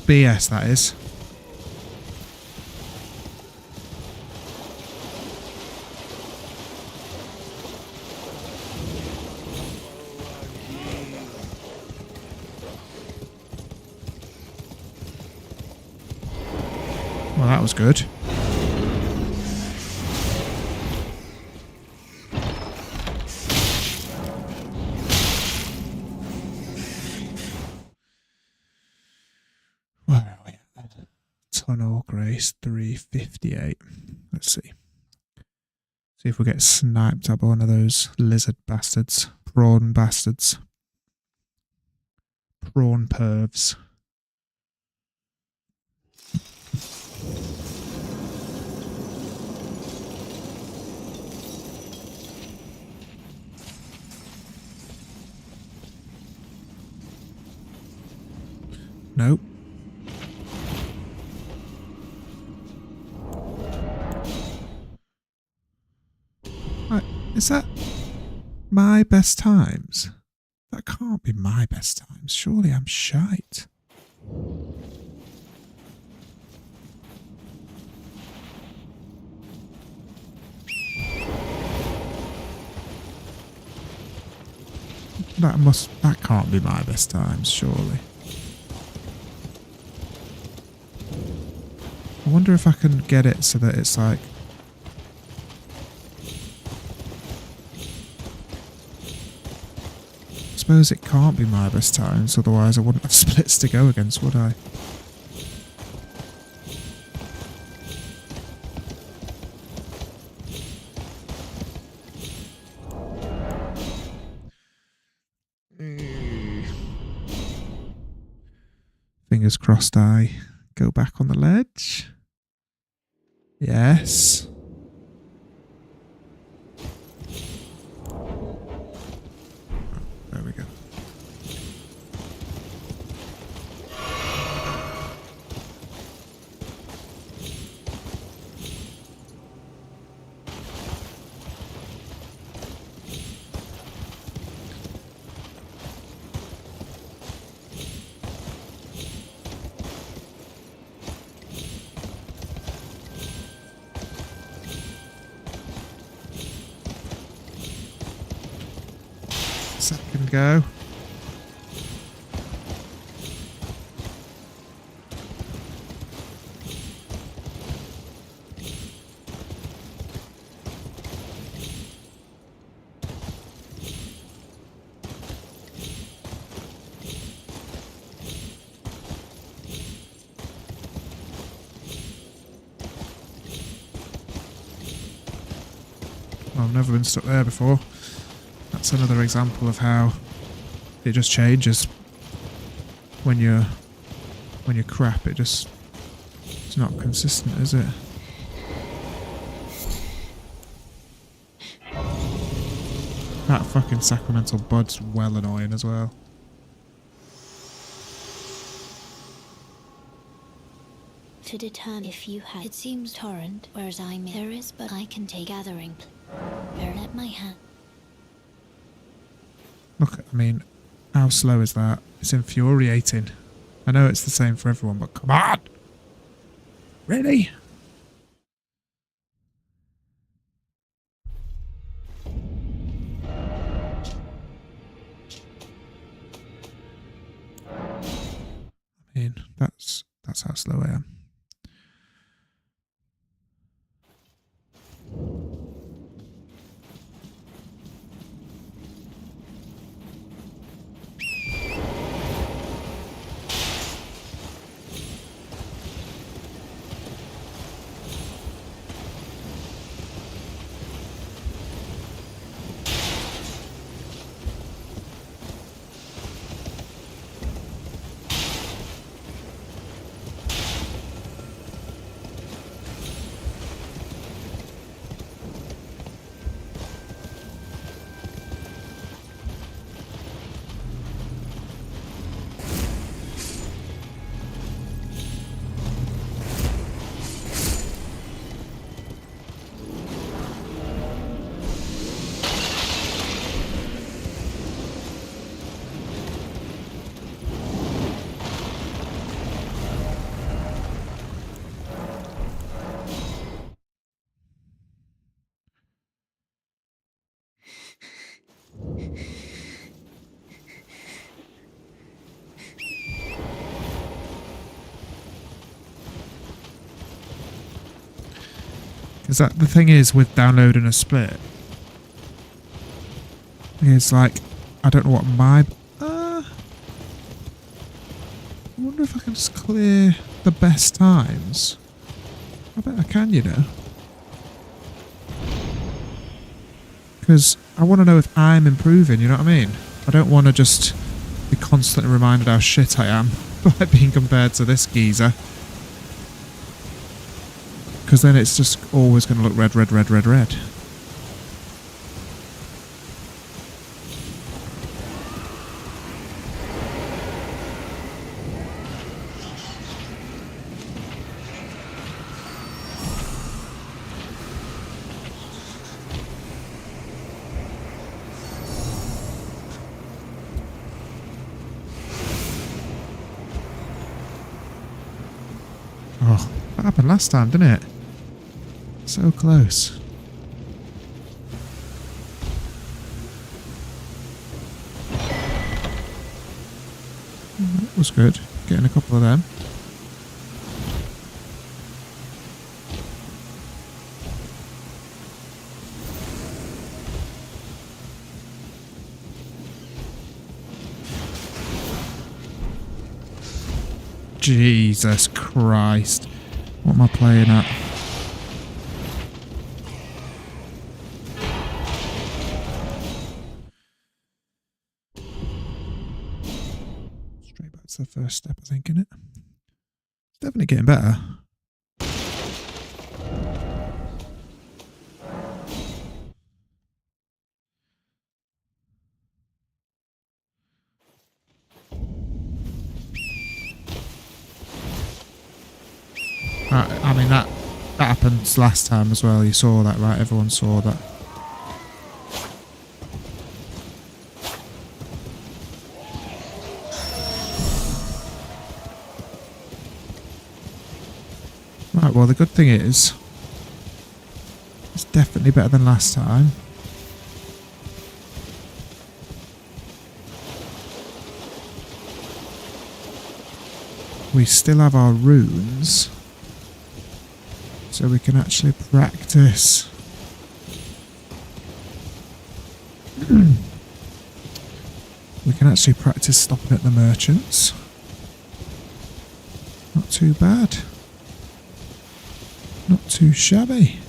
BS, that is. Well, that was good. Where are we at then? Tunnel Grace 358. Let's see. See if we get sniped up by one of those lizard bastards. Prawn bastards. Prawn pervs. Nope. Right, is that my best times? That can't be my best times. Surely I'm shite. That can't be my best times, surely. I wonder if I can get it so that it's like... I suppose it can't be my best times, otherwise I wouldn't have splits to go against, would I? Fingers crossed I go back on the ledge. Yes. There we go. Second go. I've never been stuck there before. That's another example of how it just changes when you're crap. It's not consistent, is it? That fucking sacramental bud's well annoying as well. To determine if you had, it seems torrent, whereas there is, but I can take gathering. Let my hand. Look, I mean, how slow is that? It's infuriating. I know it's the same for everyone, but come on! Really? I mean, that's how slow I am. Because the thing is with downloading a split, it's like, I don't know what my... I wonder if I can just clear the best times. I bet I can, you know. Because I want to know if I'm improving, you know what I mean? I don't want to just be constantly reminded how shit I am by being compared to this geezer. Because then it's just always going to look red, red, red, red, red. Oh, that happened last time, didn't it? So close. That was good. Getting a couple of them. Jesus Christ. What am I playing at? Straight back to the first step, I think, innit? It's definitely getting better. I mean, that happened last time as well. You saw that, right? Everyone saw that. Right, well, the good thing is, it's definitely better than last time. We still have our runes. So we can actually practice. We can actually practice stopping at the merchants. Not too bad. Not too shabby.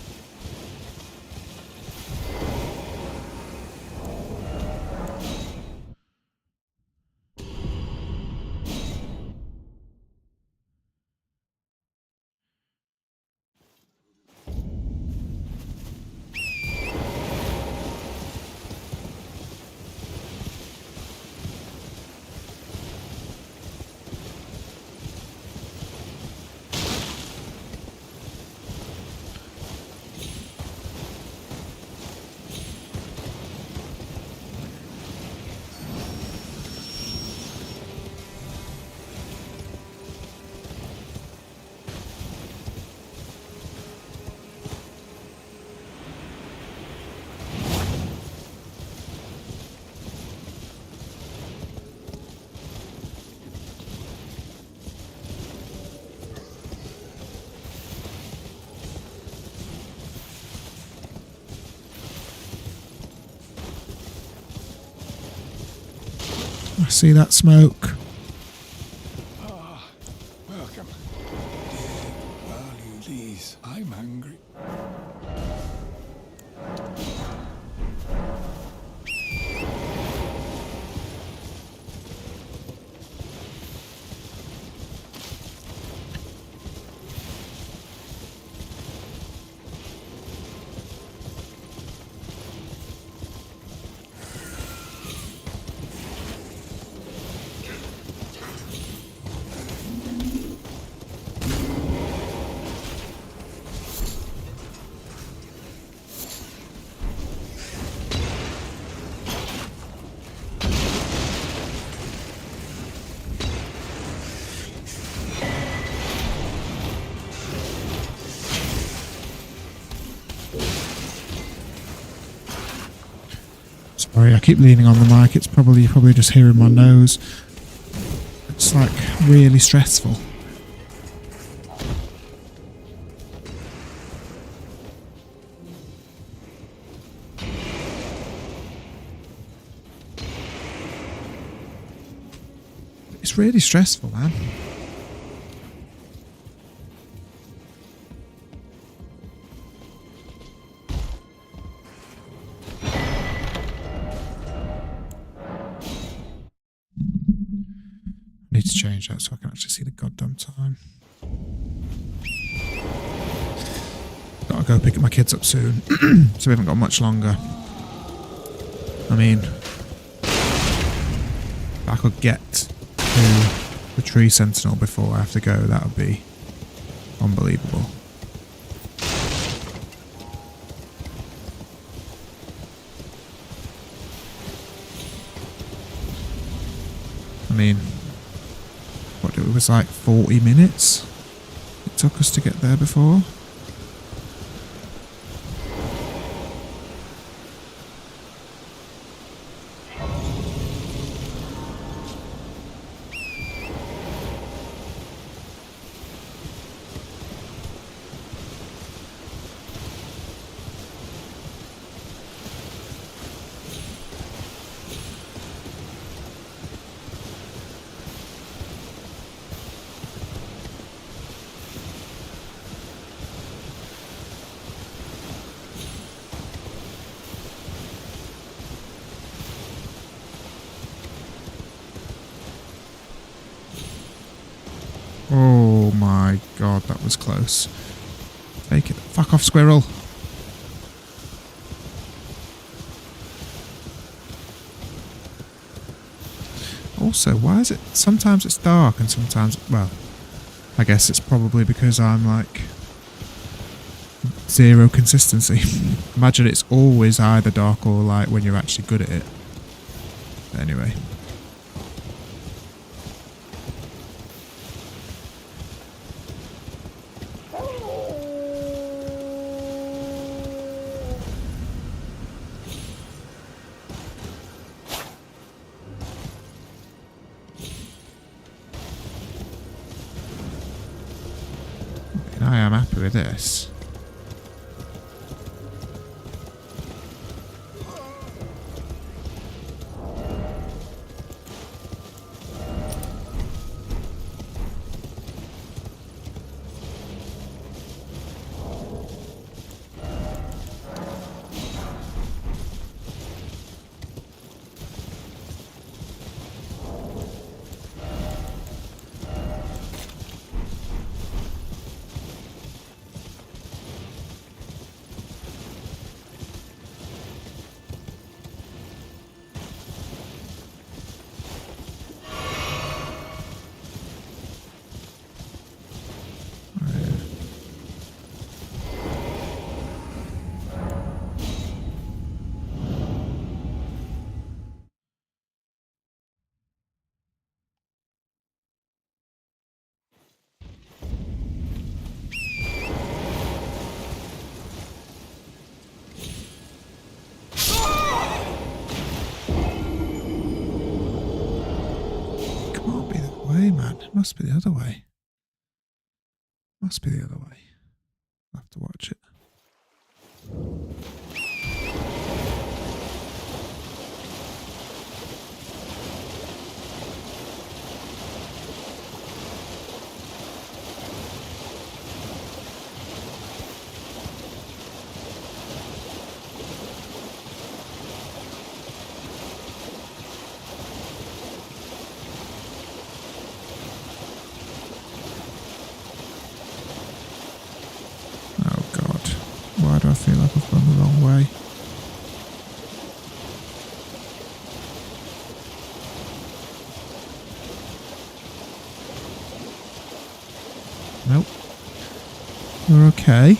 I see that smoke. Ah, welcome. Dig while you please. I'm hungry. Sorry, I keep leaning on the mic. It's probably just hearing my nose. It's like really stressful. It's really stressful, man. I need to change that so I can actually see the goddamn time. Gotta go pick my kids up soon, so we haven't got much longer. I mean, if I could get to the tree sentinel before I have to go, that would be unbelievable. I mean, what, it was like 40 minutes it took us to get there before. Oh my god, that was close. Take it. Fuck off, squirrel. Also, why is it sometimes it's dark and sometimes, well, I guess it's probably because I'm like zero consistency. Imagine it's always either dark or light when you're actually good at it. But anyway. I am happy with this. Man, it must be the other way. Must be the other way. I'll have to watch it. Why do I feel like I've gone the wrong way? Nope. We're okay.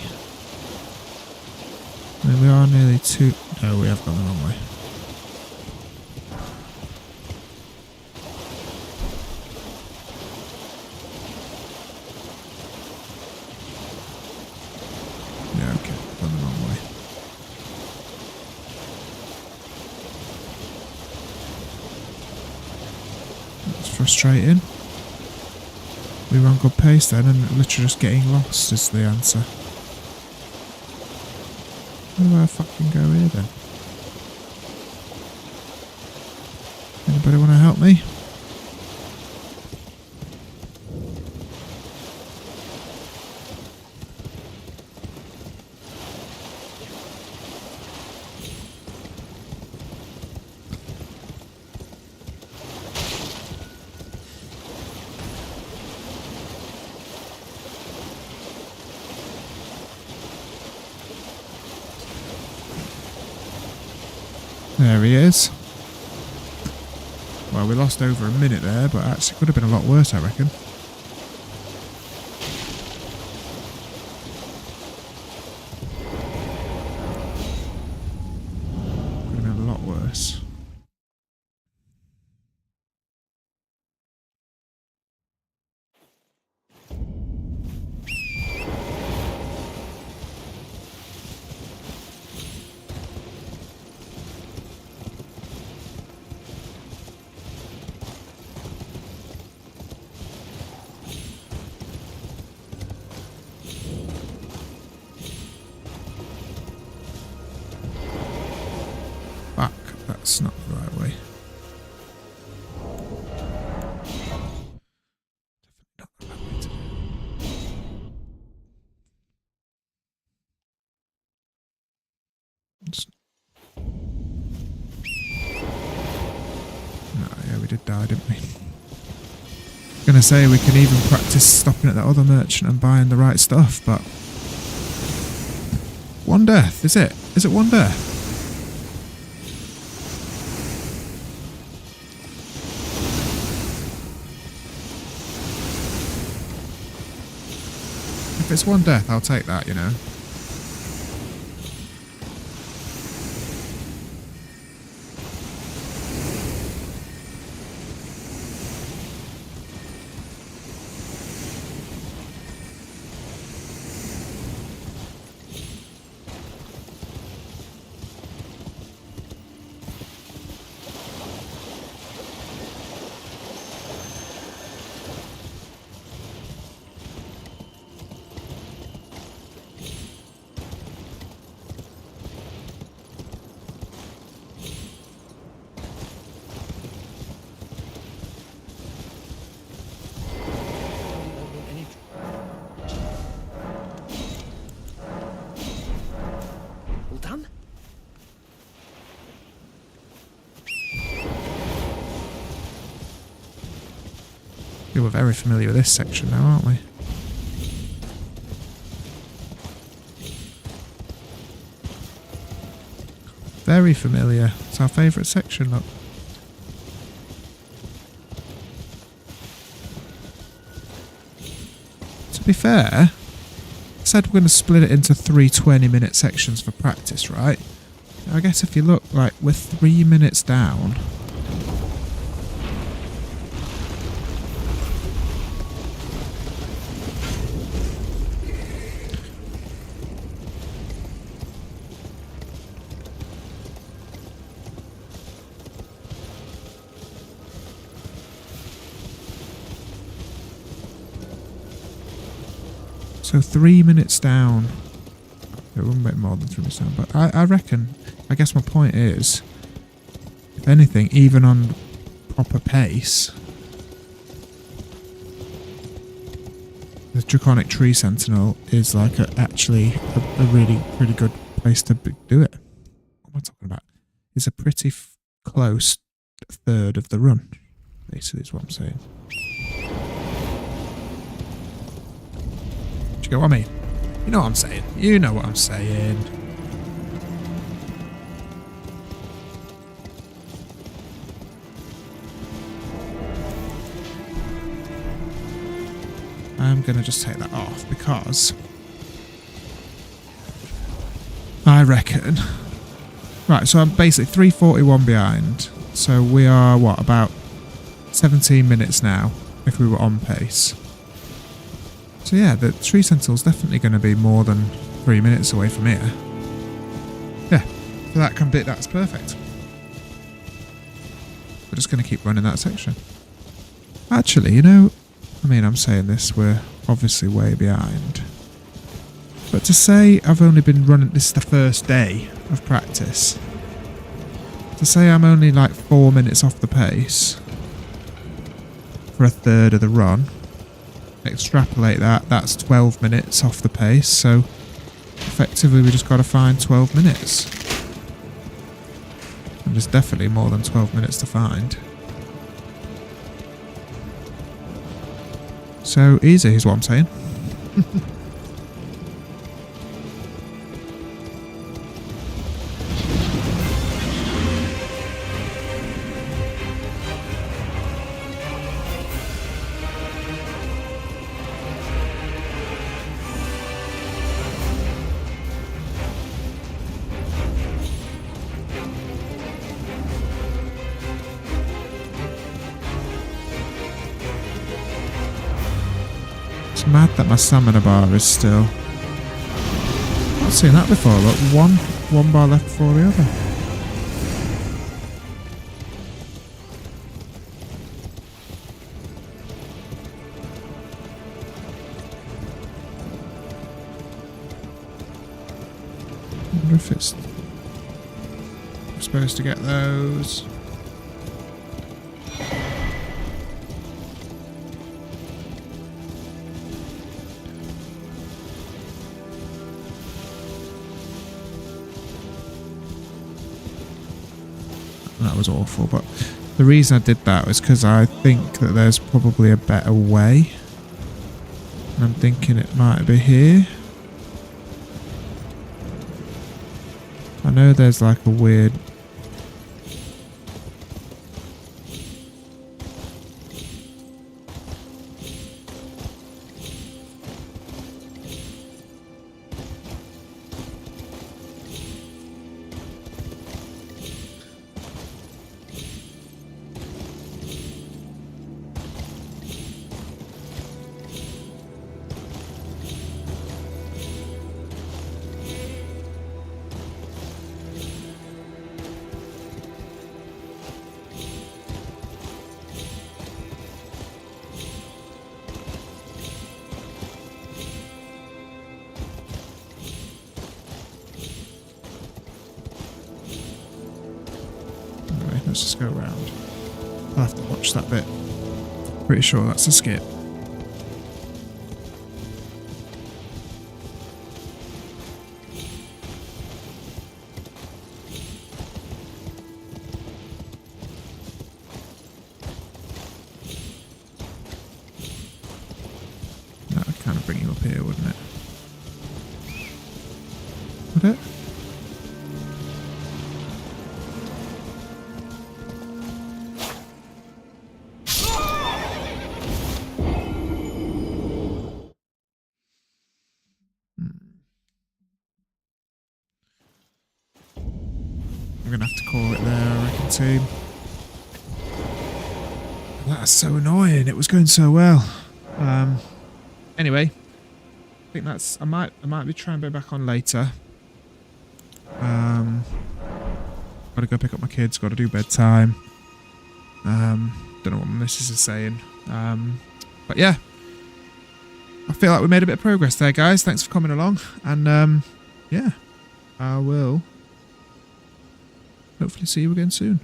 I mean, we are nearly two. No, we have gone the wrong way. Yeah, okay, gone the wrong way. That's frustrating. We were on good pace then, and literally just getting lost is the answer. Where do I fucking go here then? Anybody want to help me? There he is. Well, we lost over a minute there, but actually could have been a lot worse, I reckon. Could have been a lot worse. Fuck, that's not the right way. Definitely not the right way to do it. No, yeah, we did die, didn't we? Gonna say we can even practice stopping at that other merchant and buying the right stuff, but one death, is it? Is it one death? If it's one death, I'll take that, you know. All done? We're very familiar with this section now, aren't we? Very familiar. It's our favourite section, look. To be fair, I said we're going to split it into 3 20-minute sections for practice, right? I guess if you look, like, we're 3 minutes down. So 3 minutes down. It wouldn't make more than 3 minutes down, but I reckon, I guess my point is, if anything, even on proper pace, the Draconic Tree Sentinel is like actually a really pretty good place to do it. What am I talking about? It's a pretty close third of the run, basically is what I'm saying. You get what I mean? You know what I'm saying. You know what I'm saying. I'm going to just take that off because I reckon... Right, so I'm basically 3:41 behind. So we are, what, about 17 minutes now if we were on pace. So yeah, the Tree Sentinel's definitely going to be more than 3 minutes away from here. Yeah, so that's perfect. We're just going to keep running that section. Actually, you know, I mean, I'm saying this, we're obviously way behind. But to say I've only been running, this is the first day of practice. To say I'm only like 4 minutes off the pace for a third of the run. Extrapolate that, that's 12 minutes off the pace, so effectively we just got to find 12 minutes. And there's definitely more than 12 minutes to find. So easy is what I'm saying. my stamina bar is still... I've seen that before, look. One bar left before the other. I wonder if it's... I'm supposed to get those. That was awful, but the reason I did that was because I think that there's probably a better way. And I'm thinking it might be here. I know there's like a weird... Anyway, let's just go around. I'll have to watch that bit. Pretty sure that's a skip. That would kind of bring you up here, wouldn't it? Would it? I'm gonna have to call it there, I reckon, team. That's so annoying. It was going so well. Anyway, I think that's. I might be trying to go back on later. Gotta go pick up my kids. Gotta do bedtime. Don't know what my missus is saying. But yeah, I feel like we made a bit of progress there, guys. Thanks for coming along, and yeah, I will hopefully see you again soon.